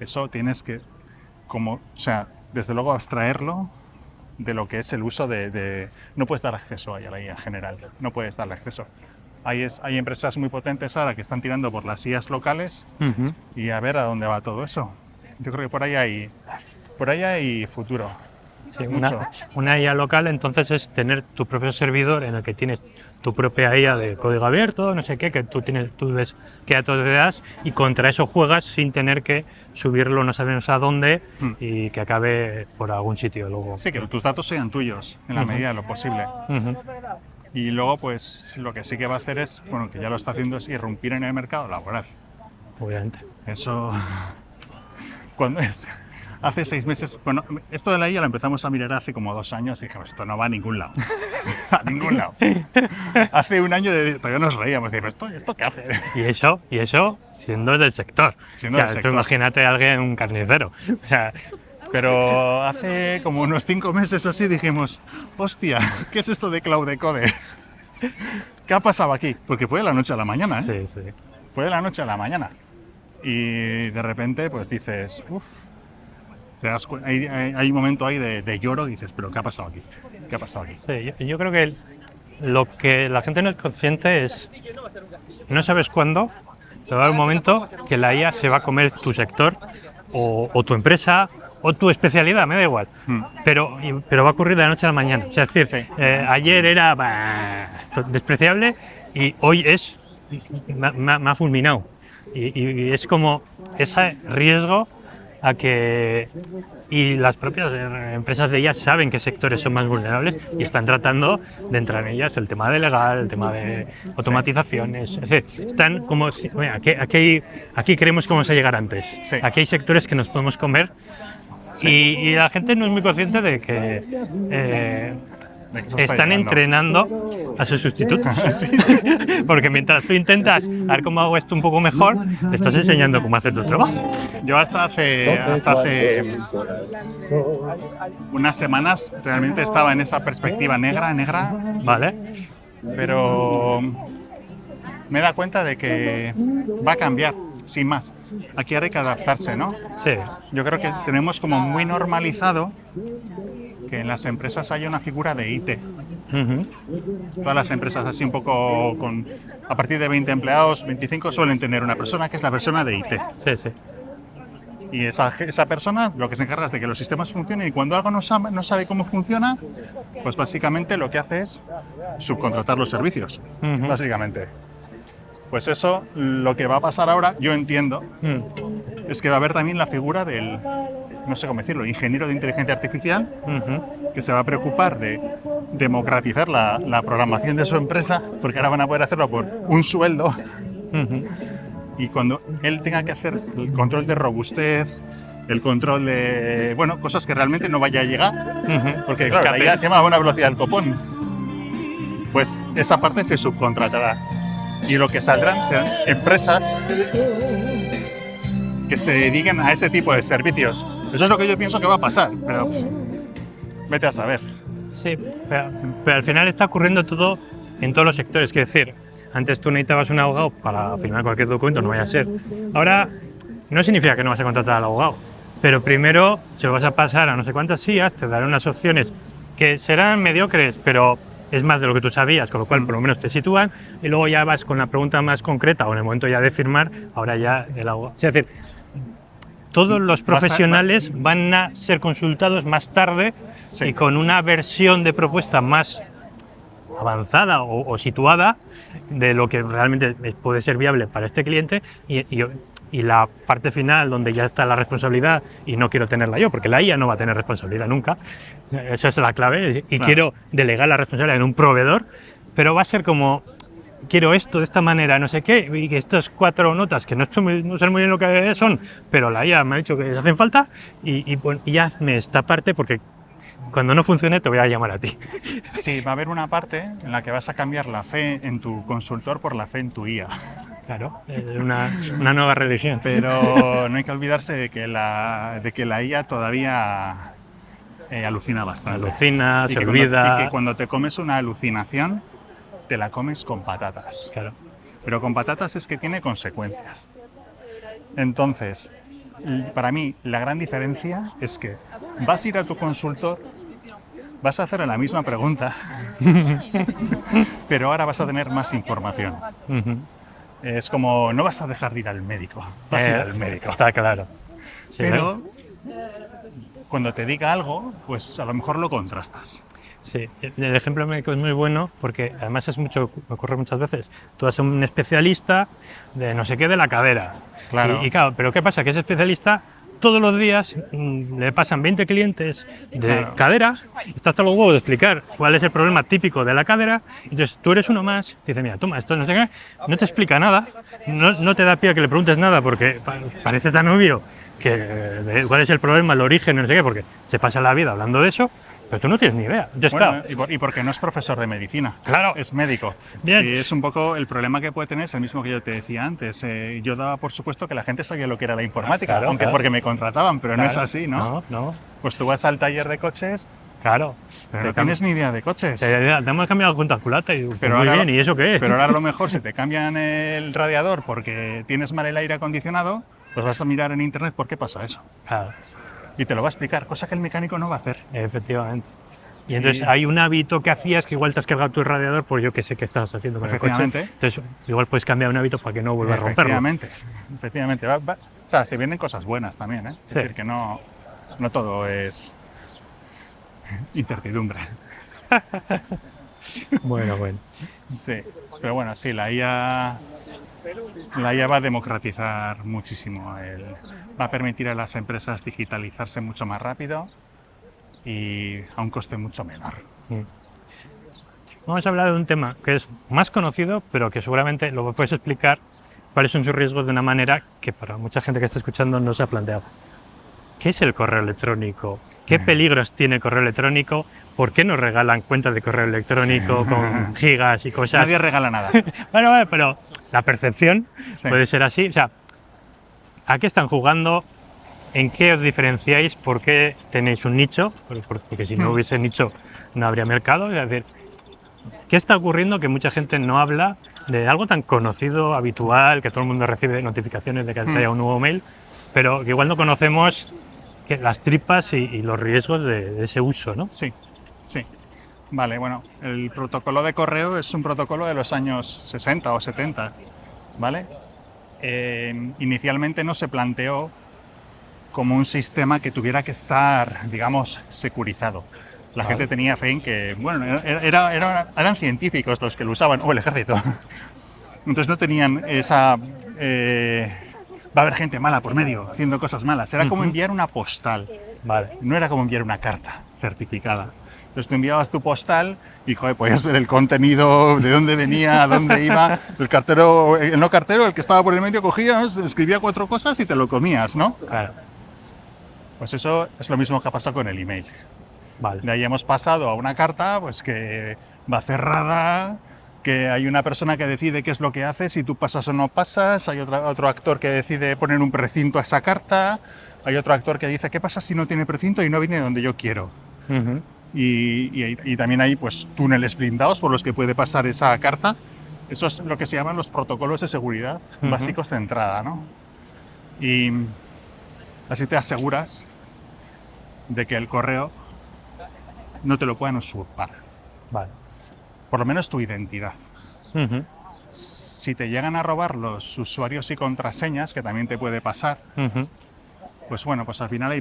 eso tienes que, desde luego abstraerlo de lo que es el uso no puedes dar acceso a la IA general, no puedes darle acceso. Hay empresas muy potentes ahora que están tirando por las IAs locales Ujú. y a ver a dónde va todo eso. Yo creo que por ahí hay futuro. Sí, mucho. una IA local entonces es tener tu propio servidor en el que tienes tu propia IA de código abierto, no sé qué, que tú ves qué datos le das y contra eso juegas sin tener que subirlo no sabemos a dónde y que acabe por algún sitio luego. Sí, que tus datos sean tuyos en la medida de lo posible. Y luego, pues lo que sí que va a hacer es, bueno, que ya lo está haciendo, es irrumpir en el mercado laboral. Obviamente. Eso, cuando es, hace 6 meses, bueno, esto de la IA lo empezamos a mirar hace como 2 años y dije, esto no va a ningún lado, a ningún lado. Hace un año todavía nos reíamos, decimos, ¿esto qué hace? Y eso siendo del sector. Siendo del sector. Tú imagínate a alguien, un carnicero. O sea, pero hace como unos 5 meses o así dijimos, hostia, ¿qué es esto de Cloud Decode? ¿Qué ha pasado aquí? Porque fue de la noche a la mañana, ¿eh? sí. Fue de la noche a la mañana. Y de repente, pues dices, uff, hay un momento ahí de lloro y dices, pero ¿qué ha pasado aquí? ¿Qué ha pasado aquí? Sí, yo creo que lo que la gente no es consciente es, no sabes cuándo, pero va a haber un momento que la IA se va a comer tu sector o tu empresa o tu especialidad, me da igual, pero va a ocurrir de la noche a la mañana. O sea, es decir, ayer era despreciable y hoy me ha fulminado. Y es como ese riesgo a que... Y las propias empresas de ellas saben qué sectores son más vulnerables y están tratando de entrar en ellas, el tema de legal, el tema de automatizaciones. Es decir, están como... Aquí creemos que vamos a llegar antes. Sí. Aquí hay sectores que nos podemos comer. Sí. Y la gente no es muy consciente de que están entrenando a sus sustitutos. Sí. Porque mientras tú intentas a ver cómo hago esto un poco mejor, te estás enseñando cómo hacer tu trabajo. Yo hasta hace unas semanas realmente estaba en esa perspectiva negra. Vale. Pero me da cuenta de que va a cambiar. Sin más, aquí hay que adaptarse, ¿no? Sí. Yo creo que tenemos como muy normalizado que en las empresas haya una figura de IT. Todas las empresas así un poco a partir de 20 empleados, 25 suelen tener una persona que es la persona de IT. Sí. Y esa persona lo que se encarga es de que los sistemas funcionen y cuando algo no sabe cómo funciona, pues básicamente lo que hace es subcontratar los servicios, básicamente. Pues eso, lo que va a pasar ahora, yo entiendo, es que va a haber también la figura del, no sé cómo decirlo, ingeniero de inteligencia artificial, que se va a preocupar de democratizar la programación de su empresa, porque ahora van a poder hacerlo por un sueldo. Y cuando él tenga que hacer el control de robustez, el control de, bueno, cosas que realmente no vaya a llegar, porque claro, la IA encima va a una velocidad del copón, pues esa parte se subcontratará. Y lo que saldrán serán empresas que se dediquen a ese tipo de servicios. Eso es lo que yo pienso que va a pasar, pero vete a saber. Sí, pero al final está ocurriendo todo en todos los sectores. Quiero decir, antes tú necesitabas un abogado para firmar cualquier documento, no vaya a ser. Ahora no significa que no vas a contratar al abogado, pero primero se lo vas a pasar a no sé cuántas sillas, te darán unas opciones que serán mediocres, pero es más de lo que tú sabías, con lo cual por lo menos te sitúan, y luego ya vas con la pregunta más concreta o en el momento ya de firmar, ahora ya el abogado. Es decir, todos los profesionales van a ser consultados más tarde y con una versión de propuesta más avanzada o situada de lo que realmente puede ser viable para este cliente y la parte final donde ya está la responsabilidad y no quiero tenerla yo, porque la IA no va a tener responsabilidad nunca, esa es la clave, y quiero delegar la responsabilidad en un proveedor, pero va a ser como, quiero esto de esta manera, no sé qué, y que estas 4 notas que no sé muy bien lo que son, pero la IA me ha dicho que hacen falta, y hazme esta parte porque cuando no funcione te voy a llamar a ti. Sí, va a haber una parte en la que vas a cambiar la fe en tu consultor por la fe en tu IA. Claro, es una nueva religión. Pero no hay que olvidarse de que la IA todavía alucina bastante. Alucina, se olvida. Y que cuando te comes una alucinación, te la comes con patatas. Claro. Pero con patatas es que tiene consecuencias. Entonces, para mí, la gran diferencia es que vas a ir a tu consultor, vas a hacerle la misma pregunta, pero ahora vas a tener más información. Es como, no vas a dejar de ir al médico, vas a ir al médico. Está claro. Sí, pero cuando te diga algo, pues a lo mejor lo contrastas. Sí, el ejemplo médico es muy bueno porque además me ocurre muchas veces. Tú vas a un especialista de no sé qué de la cadera. Claro. Y claro, pero ¿qué pasa? Que ese especialista todos los días le pasan 20 clientes de cadera, está hasta los huevos de explicar cuál es el problema típico de la cadera. Entonces tú eres uno más, te dice, mira, toma esto, no sé qué, no te explica nada, no te da pie a que le preguntes nada porque parece tan obvio que cuál es el problema, el origen, no sé qué, porque se pasa la vida hablando de eso. Pero tú no tienes ni idea. Entonces, bueno, claro, y porque no es profesor de medicina. Claro. Es médico. Bien. Y es un poco el problema que puede tener, es el mismo que yo te decía antes. Yo daba por supuesto que la gente sabía lo que era la informática, Claro, aunque porque me contrataban, pero no es así, ¿no? No. Pues tú vas al taller de coches, Claro. pero no tienes ni idea de coches. Te hemos cambiado la cuenta culata y Pero muy ahora, bien, ¿y eso qué es? Pero ahora a lo mejor si te cambian el radiador porque tienes mal el aire acondicionado, pues vas a mirar en internet por qué pasa eso. Claro. Y te lo va a explicar, cosa que el mecánico no va a hacer. Efectivamente. Y entonces hay un hábito que hacías que igual te has cargado tu radiador por yo que sé qué estás haciendo con el coche. Entonces igual puedes cambiar un hábito para que no vuelva a romperlo. Efectivamente. O sea, se vienen cosas buenas también, ¿eh? Es decir, que no todo es incertidumbre. Bueno. Sí, pero bueno, sí, la IA va a democratizar muchísimo. Va a permitir a las empresas digitalizarse mucho más rápido y a un coste mucho menor. Vamos a hablar de un tema que es más conocido, pero que seguramente lo puedes explicar cuáles son sus riesgos de una manera que para mucha gente que está escuchando no se ha planteado. ¿Qué es el correo electrónico? ¿Qué peligros tiene el correo electrónico? ¿Por qué nos regalan cuentas de correo electrónico con gigas y cosas? Nadie regala nada. Bueno, pero la percepción puede ser así. O sea, ¿a qué están jugando? ¿En qué os diferenciáis? ¿Por qué tenéis un nicho? Porque si no hubiese nicho no habría mercado. Es decir, ¿qué está ocurriendo que mucha gente no habla de algo tan conocido, habitual, que todo el mundo recibe notificaciones de que haya un nuevo mail, pero que igual no conocemos las tripas y los riesgos de ese uso, ¿no? Sí. Vale, bueno, el protocolo de correo es un protocolo de los años 60 o 70, ¿vale? Inicialmente no se planteó como un sistema que tuviera que estar, digamos, securizado. La gente tenía fe en que, bueno, eran científicos los que lo usaban, o el ejército. Entonces no tenían esa... va a haber gente mala por medio, haciendo cosas malas. Era como enviar una postal. Vale. No era como enviar una carta certificada. Entonces tú enviabas tu postal y, joder, podías ver el contenido, de dónde venía, a dónde iba. El cartero, el que estaba por el medio, cogías, escribía 4 cosas y te lo comías, ¿no? Claro. Pues eso es lo mismo que ha pasado con el email. Vale. De ahí hemos pasado a una carta pues que va cerrada, que hay una persona que decide qué es lo que hace, si tú pasas o no pasas, hay otro actor que decide poner un precinto a esa carta, hay otro actor que dice qué pasa si no tiene precinto y no viene donde yo quiero. Y también hay pues túneles blindados por los que puede pasar esa carta. Eso es lo que se llaman los protocolos de seguridad básicos de entrada, ¿no? Y así te aseguras de que el correo no te lo puedan usurpar. Vale. Por lo menos tu identidad. Si te llegan a robar los usuarios y contraseñas, que también te puede pasar, pues bueno, pues al final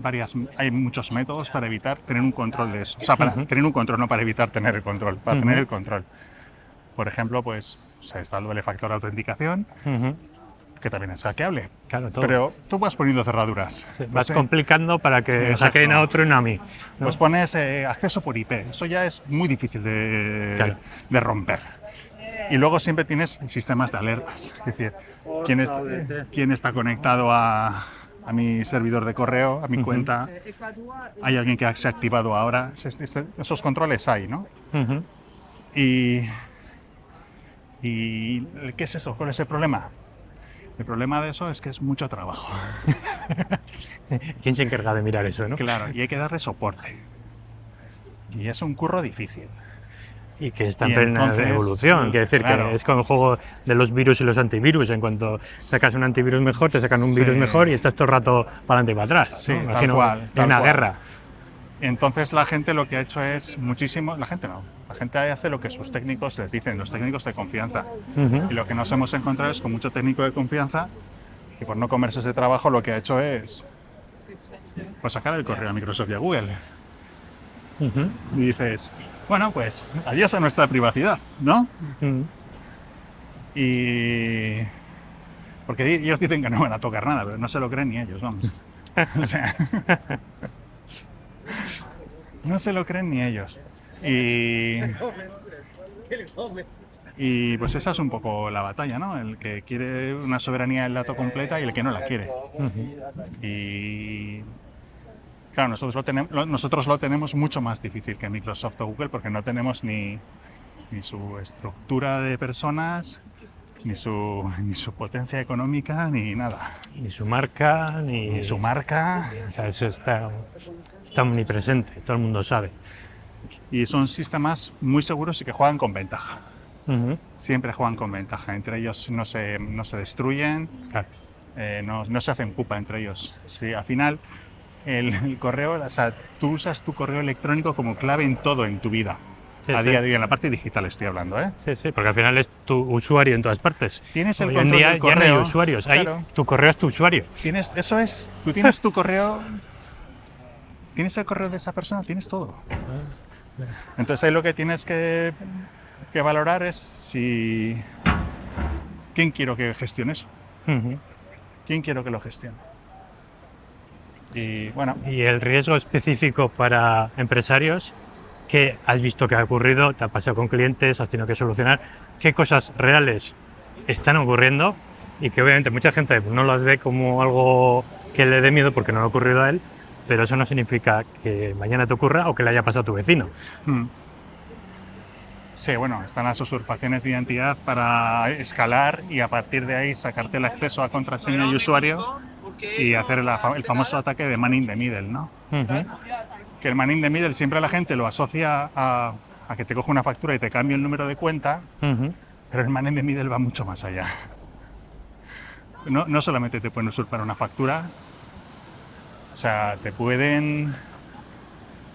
hay muchos métodos para evitar tener un control de eso. O sea, para tener un control, no para evitar tener el control, para tener el control. Por ejemplo, pues está el doble factor de autenticación, que también es hackeable. Claro, todo. Pero tú vas poniendo cerraduras. Sí, vas complicando para que hackeen a otro y no a mí, ¿no? Pues pones acceso por IP. Eso ya es muy difícil de romper. Y luego siempre tienes sistemas de alertas. Es decir, quién está conectado a mi servidor de correo, a mi cuenta. Hay alguien que se ha activado ahora. Esos controles hay, ¿no? ¿Y qué es eso? ¿Cuál es el problema? El problema de eso es que es mucho trabajo. ¿Quién se encarga de mirar eso, no? Claro, y hay que darle soporte. Y es un curro difícil. Y que está en plena evolución. Quiere decir que es como el juego de los virus y los antivirus. En cuanto sacas un antivirus mejor, te sacan un virus mejor y estás todo el rato para adelante y para atrás. Sí, ¿no? tal cual. Hay una guerra. Entonces la gente lo que ha hecho es muchísimo... La gente hace lo que sus técnicos les dicen, los técnicos de confianza. Y lo que nos hemos encontrado es con mucho técnico de confianza que por no comerse ese trabajo lo que ha hecho es pues sacar el correo a Microsoft y a Google. Y dices, bueno, pues adiós a nuestra privacidad, ¿no? Y... porque ellos dicen que no van a tocar nada, pero no se lo creen ni ellos, vamos. O sea, no se lo creen ni ellos. Y pues esa es un poco la batalla, ¿no? El que quiere una soberanía del dato completa y el que no la quiere. Y claro, nosotros lo tenemos mucho más difícil que Microsoft o Google porque no tenemos ni su estructura de personas, ni su potencia económica, ni nada. Ni su marca, Ni su marca. O sea, eso está omnipresente, todo el mundo sabe. Y son sistemas muy seguros y que juegan con ventaja. Siempre juegan con ventaja. Entre ellos no se destruyen, Claro. no se hacen pupa entre ellos. Sí, al final, el correo, o sea, tú usas tu correo electrónico como clave en todo en tu vida. Sí, a sí. día de hoy, en la parte digital estoy hablando, ¿eh? Sí, porque al final es tu usuario en todas partes. Tienes el Hoy en control día del ya no correo. hay usuarios, Claro. tu correo es tu usuario. Eso es, tú tienes tu correo, tienes el correo de esa persona, tienes todo. Entonces ahí lo que tienes que valorar es quién quiero que gestione eso, quién quiero que lo gestione. Y bueno, Y el riesgo específico para empresarios, ¿qué has visto que ha ocurrido? ¿Te ha pasado con clientes? ¿Has tenido que solucionar? ¿Qué cosas reales están ocurriendo? Y que obviamente mucha gente no las ve como algo que le dé miedo porque no le ha ocurrido a él, pero eso no significa que mañana te ocurra o que le haya pasado a tu vecino. sí, bueno, están las usurpaciones de identidad para escalar y a partir de ahí sacarte el acceso a contraseña y usuario y hacer el famoso ataque de man in the middle, ¿no? Que el man in the middle siempre la gente lo asocia a que te coge una factura y te cambie el número de cuenta, pero el man in the middle va mucho más allá. No solamente te pueden usurpar una factura, o sea, te pueden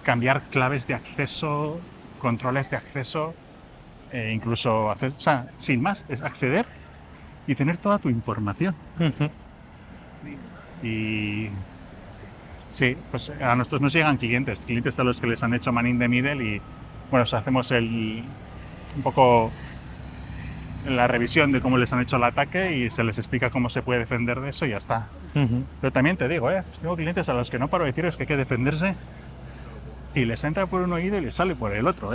cambiar claves de acceso, controles de acceso, incluso hacer, o sea, sin más, es acceder y tener toda tu información. Y sí, pues a nosotros nos llegan clientes a los que les han hecho man in the middle y bueno, hacemos un poco la revisión de cómo les han hecho el ataque y se les explica cómo se puede defender de eso y ya está. Pero también te digo, pues tengo clientes a los que no paro de decirles que hay que defenderse y les entra por un oído y les sale por el otro.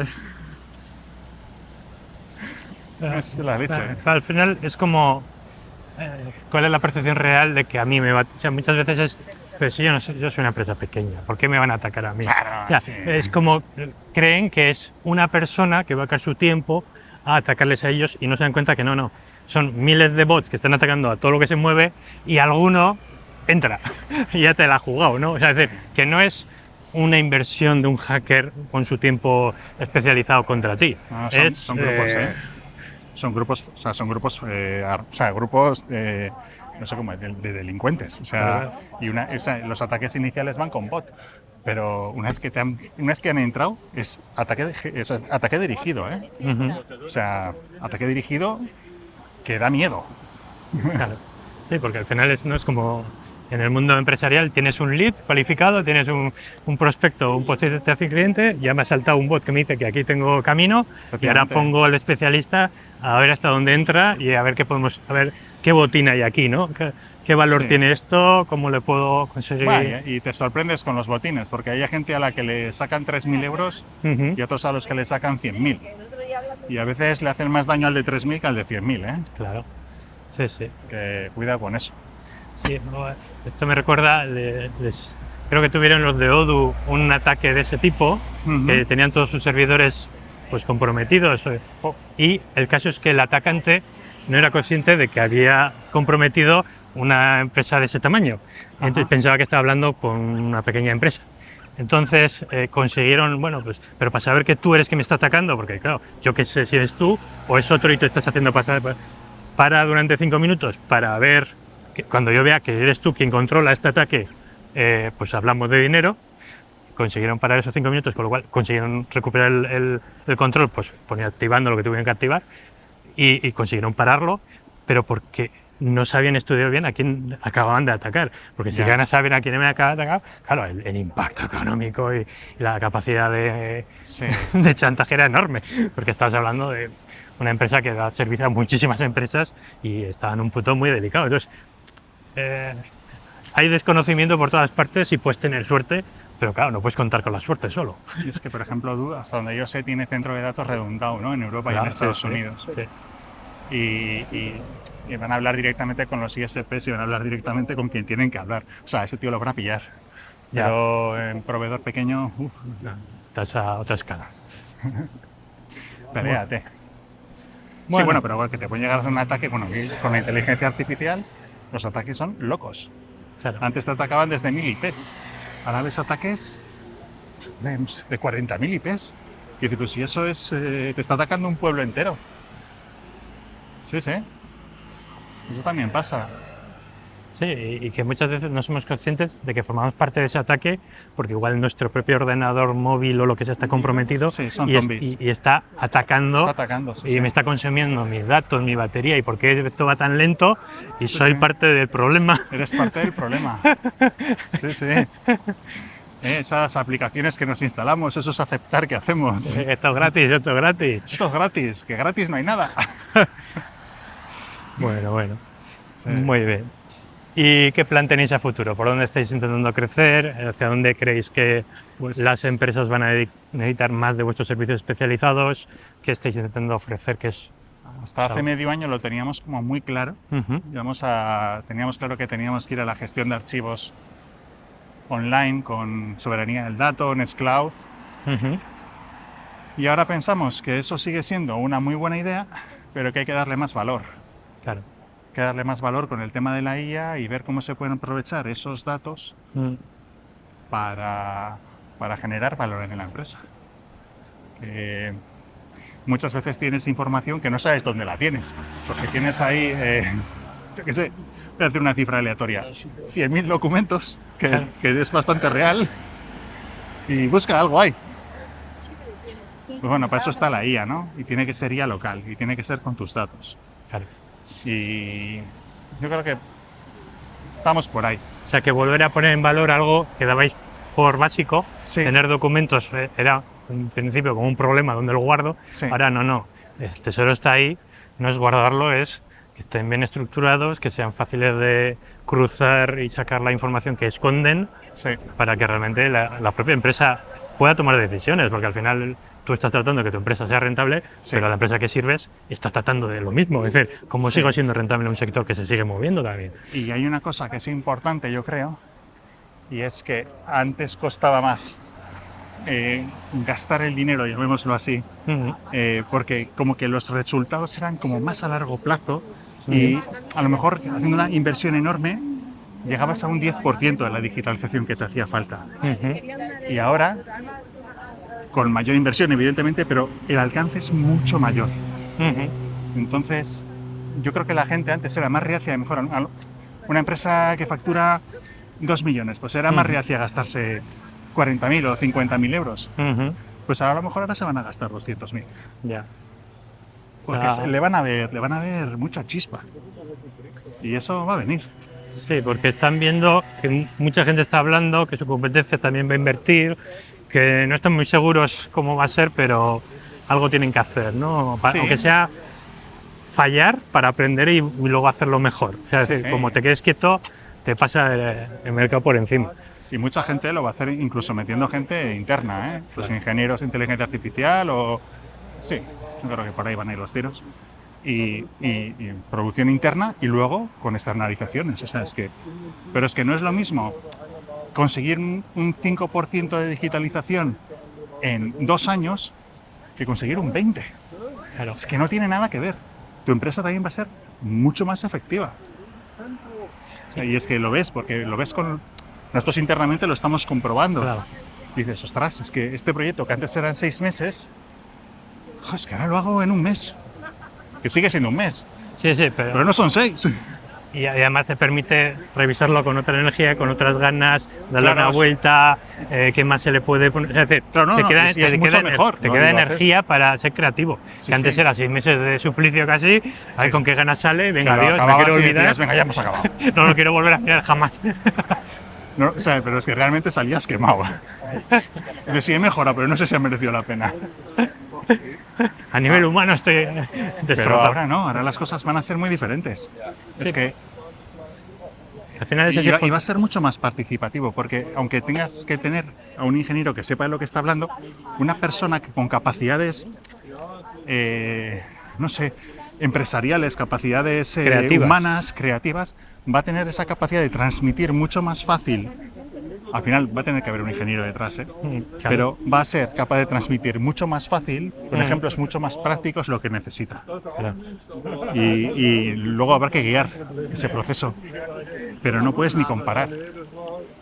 Es la leche. Al final es como, ¿cuál es la percepción real de que a mí me va? O sea, muchas veces es, pero si yo soy una empresa pequeña, ¿por qué me van a atacar a mí? Claro, Ya, sí. es como, creen que es una persona que va a sacar su tiempo a atacarles a ellos y no se dan cuenta que no. Son miles de bots que están atacando a todo lo que se mueve y alguno entra y ya te la ha jugado, ¿no? O sea, es decir, que no es una inversión de un hacker con su tiempo especializado contra ti. No, son grupos, grupos, grupos no sé cómo, de delincuentes. O sea, los ataques iniciales van con bot. Pero una vez que han entrado, es ataque dirigido, ¿eh? O sea, ataque dirigido que da miedo. Claro. Sí, porque al final no es como en el mundo empresarial, tienes un lead cualificado, tienes un prospecto, un potencial cliente, ya me ha saltado un bot que me dice que aquí tengo camino y ahora pongo al especialista a ver hasta dónde entra y a ver qué botín hay aquí, ¿no? ¿Qué valor tiene esto? ¿Cómo le puedo conseguir? Vaya, y te sorprendes con los botines, porque hay gente a la que le sacan 3.000 euros y otros a los que le sacan 100.000. Y a veces le hacen más daño al de 3.000 que al de 100.000, ¿eh? Claro, sí. Que cuidado con eso. Sí, esto me recuerda, creo que tuvieron los de Odoo un ataque de ese tipo, que tenían todos sus servidores pues comprometidos. Y el caso es que el atacante no era consciente de que había comprometido una empresa de ese tamaño. Entonces pensaba que estaba hablando con una pequeña empresa. Entonces consiguieron, pero para saber que tú eres quien me está atacando, porque claro, yo qué sé si eres tú o es otro y tú estás haciendo pasar, para durante 5 minutos para ver, que cuando yo vea que eres tú quien controla este ataque, pues hablamos de dinero. Consiguieron parar esos 5 minutos, con lo cual consiguieron recuperar el control, pues activando lo que tuvieron que activar y consiguieron pararlo, pero porque no se habían estudiado bien a quién acababan de atacar. Porque si Ya. llegan a saber a quién me acaba de atacar, claro, el impacto económico y la capacidad Sí. de chantaje era enorme. Porque estabas hablando de una empresa que da servicio a muchísimas empresas y está en un punto muy delicado. Entonces, hay desconocimiento por todas partes y puedes tener suerte, pero claro, no puedes contar con la suerte solo. Y es que, por ejemplo, Du, hasta donde yo sé, tiene centro de datos redundado, ¿no? En Europa y Claro, en Estados sí, Unidos. sí. Y van a hablar directamente con los ISPs y van a hablar directamente con quien tienen que hablar. O sea, ese tío lo van a pillar. Ya. Pero en proveedor pequeño, No, estás a otra escala. peleate. Sí, Bueno. bueno, pero que te puede llegar a hacer un ataque, bueno, con la inteligencia artificial, los ataques son locos. Claro. Antes te atacaban desde 1000 IPs. Ahora ves ataques de 40.000 IPs. Y dices, pues si eso es, te está atacando un pueblo entero. Sí, sí. Eso también pasa. Sí, y que muchas veces no somos conscientes de que formamos parte de ese ataque porque igual nuestro propio ordenador móvil o lo que sea está comprometido Sí, son y, zombies. y está atacando Está atacando, sí, y sí. me está consumiendo mis datos, mi batería y por qué esto va tan lento y Sí, soy sí. parte del problema. Eres parte del problema. Sí, sí. Esas aplicaciones que nos instalamos, eso es aceptar que hacemos. Esto es gratis, esto es gratis. Esto es gratis, que gratis no hay nada. Bueno, Sí. muy bien. ¿Y qué plan tenéis a futuro? ¿Por dónde estáis intentando crecer? ¿Hacia dónde creéis que Pues- las empresas van a necesitar más de vuestros servicios especializados? ¿Qué estáis intentando ofrecer? ¿Qué es? Hasta hace medio año lo teníamos como muy claro. Ujú. Teníamos claro que teníamos que ir a la gestión de archivos online con soberanía del dato, Nextcloud. Ujú. Y ahora pensamos que eso sigue siendo una muy buena idea, pero que hay que darle más valor. Claro. Hay que darle más valor con el tema de la IA y ver cómo se pueden aprovechar esos datos Mm. para generar valor en la empresa. Muchas veces tienes información que no sabes dónde la tienes, porque tienes ahí, yo qué sé, voy a decir una cifra aleatoria, 100.000 documentos, Claro. que es bastante real, y busca algo ahí. Pues bueno, para eso está la IA, ¿no? Y tiene que ser IA local, y tiene que ser con tus datos. Claro. Y yo creo que vamos por ahí. O sea, que volver a poner en valor algo que dabais por básico, Sí. tener documentos era en principio como un problema donde lo guardo, Sí. ahora no, el tesoro está ahí, no es guardarlo, es que estén bien estructurados, que sean fáciles de cruzar y sacar la información que esconden Sí, para que realmente la propia empresa pueda tomar decisiones, porque al final tú estás tratando de que tu empresa sea rentable, Sí. pero la empresa que sirves está tratando de lo mismo, es decir, cómo Sí. sigo siendo rentable en un sector que se sigue moviendo también. y hay una cosa que es importante, yo creo, y es que antes costaba más gastar el dinero, llamémoslo así, Ujú. porque como que los resultados eran como más a largo plazo y a lo mejor haciendo una inversión enorme llegabas a un 10% de la digitalización que te hacía falta. Ujú. Y ahora, con mayor inversión evidentemente, pero el alcance es mucho mayor. Ujú. Entonces, yo creo que la gente antes era más reacia, mejor una empresa que factura 2 millones, pues era más Ujú. reacia a gastarse 40.000 o 50.000 euros. Ujú. Pues ahora a lo mejor ahora se van a gastar 200.000. Ya. Porque O sea, le van a ver mucha chispa. Y eso va a venir. sí, porque están viendo que mucha gente está hablando, que su competencia también va a invertir, que no están muy seguros cómo va a ser, pero algo tienen que hacer, ¿no? Sí. Aunque sea fallar para aprender y luego hacerlo mejor. O sea, es Sí, decir, sí. como te quedes quieto, te pasa el mercado por encima. Y mucha gente lo va a hacer incluso metiendo gente interna, ¿eh? Los ingenieros de inteligencia artificial o... Sí, yo creo que por ahí van a ir los tiros. Y producción interna y luego con externalizaciones. O sea, pero es que no es lo mismo conseguir un 5% de digitalización en 2 años que conseguir un 20%. Claro. Es que no tiene nada que ver. Tu empresa también va a ser mucho más efectiva. O sea, y es que lo ves, porque lo ves con... Nosotros internamente lo estamos comprobando. Claro. Dices, ostras, es que este proyecto que antes eran 6 meses, es que ahora lo hago en un mes. Que sigue siendo un mes, Sí, pero no son 6. Y además te permite revisarlo con otra energía, con otras ganas, darle Claro, una vuelta, qué más se le puede poner. Es decir, Claro, no, te no, queda, y es mucho mejor, te ¿no? queda Y lo haces. energía para ser creativo. Sí, que antes sí. era 6 meses de suplicio casi, a ver Sí, con sí. qué ganas sale, Que venga, lo adiós, me acababas quiero y olvidar, decías, venga, ya hemos acabado. no lo quiero volver a mirar jamás. No, o sea, pero es que realmente salías quemado. Dices, sí, he mejorado, pero no sé si ha merecido la pena. A nivel humano estoy Pero destrozado. ahora no, ahora las cosas van a ser muy diferentes. Es que Al final es y ese va a ser mucho más participativo, porque aunque tengas que tener a un ingeniero que sepa de lo que está hablando, una persona que con capacidades, no sé, empresariales, capacidades Creativas. humanas, creativas, va a tener esa capacidad de transmitir mucho más fácil. Al final va a tener que haber un ingeniero detrás, ¿eh? Claro. Pero va a ser capaz de transmitir mucho más fácil, con ejemplos mucho más prácticos, lo que necesita. Claro. Y luego habrá que guiar ese proceso. Pero no puedes ni comparar.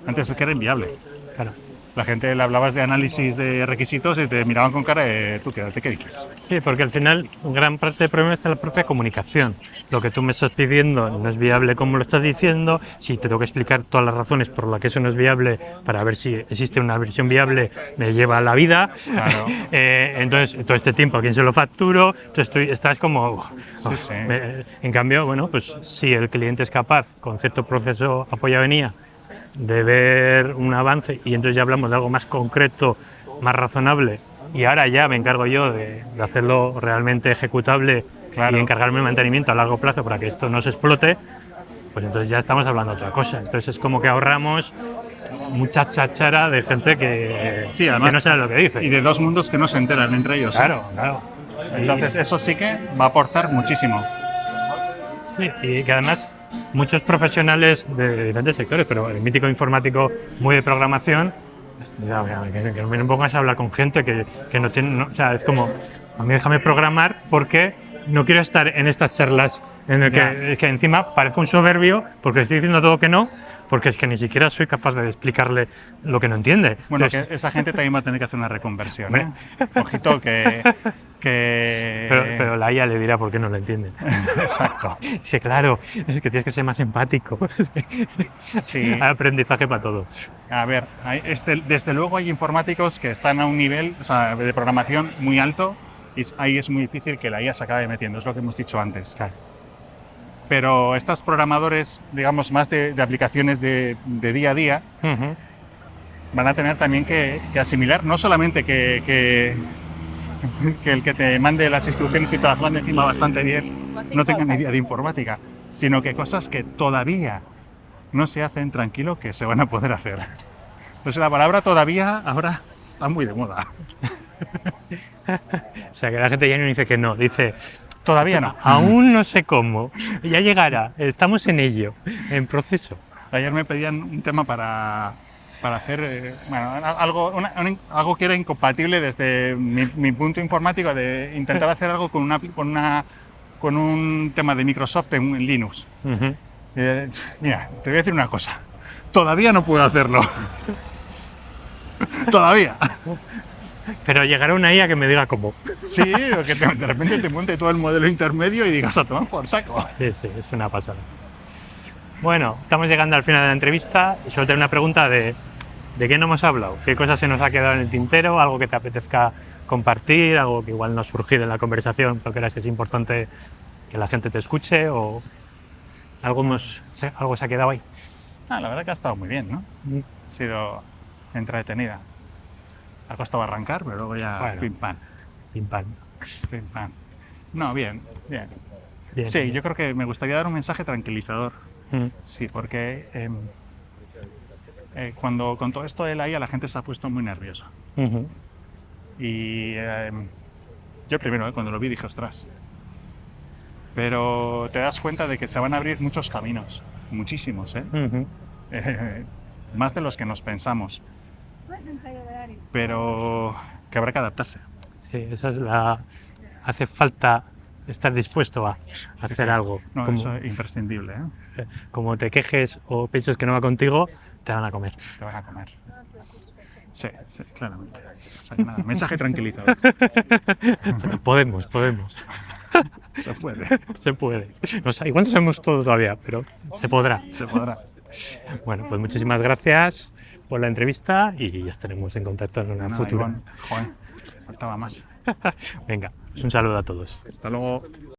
Antes es que era inviable. Claro. La gente le hablabas de análisis de requisitos y te miraban con cara de tú quédate, ¿qué dices? Sí, porque al final gran parte del problema está en la propia comunicación. Lo que tú me estás pidiendo no es viable como lo estás diciendo. Si te tengo que explicar todas las razones por las que eso no es viable para ver si existe una versión viable, me lleva a la vida. Claro. Entonces, todo este tiempo, ¿a quién se lo facturo? Entonces estás como... Sí, sí. En cambio, bueno, pues si el cliente es capaz, con cierto proceso apoyado en IA, de ver un avance y entonces ya hablamos de algo más concreto, más razonable y ahora ya me encargo yo de hacerlo realmente ejecutable Claro. y encargarme del mantenimiento a largo plazo para que esto no se explote, pues entonces ya estamos hablando de otra cosa. Entonces es como que ahorramos mucha cháchara de gente que, Sí, además, que no sabe lo que dice. Y de dos mundos que no se enteran entre ellos. Claro, claro. Entonces eso sí que va a aportar muchísimo. Y que además muchos profesionales de diferentes sectores, pero el mítico informático muy de programación, que no me pongas a hablar con gente que no tiene, no, o sea, es como, a mí déjame programar porque no quiero estar en estas charlas en el que encima parezco un soberbio porque estoy diciendo todo que no, porque es que ni siquiera soy capaz de explicarle lo que no entiende. Bueno, Entonces, que esa gente también va a tener que hacer una reconversión, ¿eh? Ojito que... pero la IA le dirá por qué no lo entienden. Exacto. Sí, claro, es que tienes que ser más empático. Sí. Hay aprendizaje para todo. A ver, desde luego hay informáticos que están a un nivel, o sea, de programación muy alto y ahí es muy difícil que la IA se acabe metiendo, es lo que hemos dicho antes. Claro. Pero estos programadores, digamos, más de aplicaciones de día a día, van a tener también que asimilar, no solamente que el que te mande las instrucciones y te las mande encima bastante bien no tenga ni idea de informática, sino que cosas que todavía no se hacen tranquilo que se van a poder hacer. Entonces la palabra todavía ahora está muy de moda. O sea, que la gente ya no dice que no, dice Todavía no. aún no sé cómo, ya llegará, estamos en ello, en proceso. Ayer me pedían un tema para hacer bueno, algo que era incompatible desde mi punto informático de intentar hacer algo con un tema de Microsoft en Linux. Mira, te voy a decir una cosa. Todavía no puedo hacerlo. Todavía. Pero llegará una IA que me diga cómo. Sí, o que de repente te monte todo el modelo intermedio y digas a tomar por saco. Sí, es una pasada. Bueno, estamos llegando al final de la entrevista y solo tengo una pregunta de qué no hemos hablado, qué cosas se nos ha quedado en el tintero, algo que te apetezca compartir, algo que igual no ha surgido en la conversación, pero creas que es importante que la gente te escuche o algo se ha quedado ahí. La verdad que ha estado muy bien, ¿no? Ha sido entretenida. Ha costado arrancar, pero luego ya bueno, pim pam. Pim pam. Pim pam. No, bien. Bien. Sí, yo creo que me gustaría dar un mensaje tranquilizador. Mm. Sí, porque cuando con todo esto de la IA la gente se ha puesto muy nerviosa. Y yo primero, cuando lo vi dije, ostras. Pero te das cuenta de que se van a abrir muchos caminos, muchísimos, más de los que nos pensamos. Pero que habrá que adaptarse. Sí, esa es hace falta estar dispuesto a hacer algo. No, eso es imprescindible, ¿eh? Como te quejes o pienses que no va contigo, te van a comer. Te van a comer. Sí, claramente. O sea que nada, mensaje tranquilizador. Podemos. Se puede. Se puede. No sé, igual no sabemos todo todavía, pero se podrá. Se podrá. Bueno, pues muchísimas gracias por la entrevista y ya estaremos en contacto en una Nada, futura. Iván, joder, faltaba más. Venga, pues un saludo a todos. Hasta luego.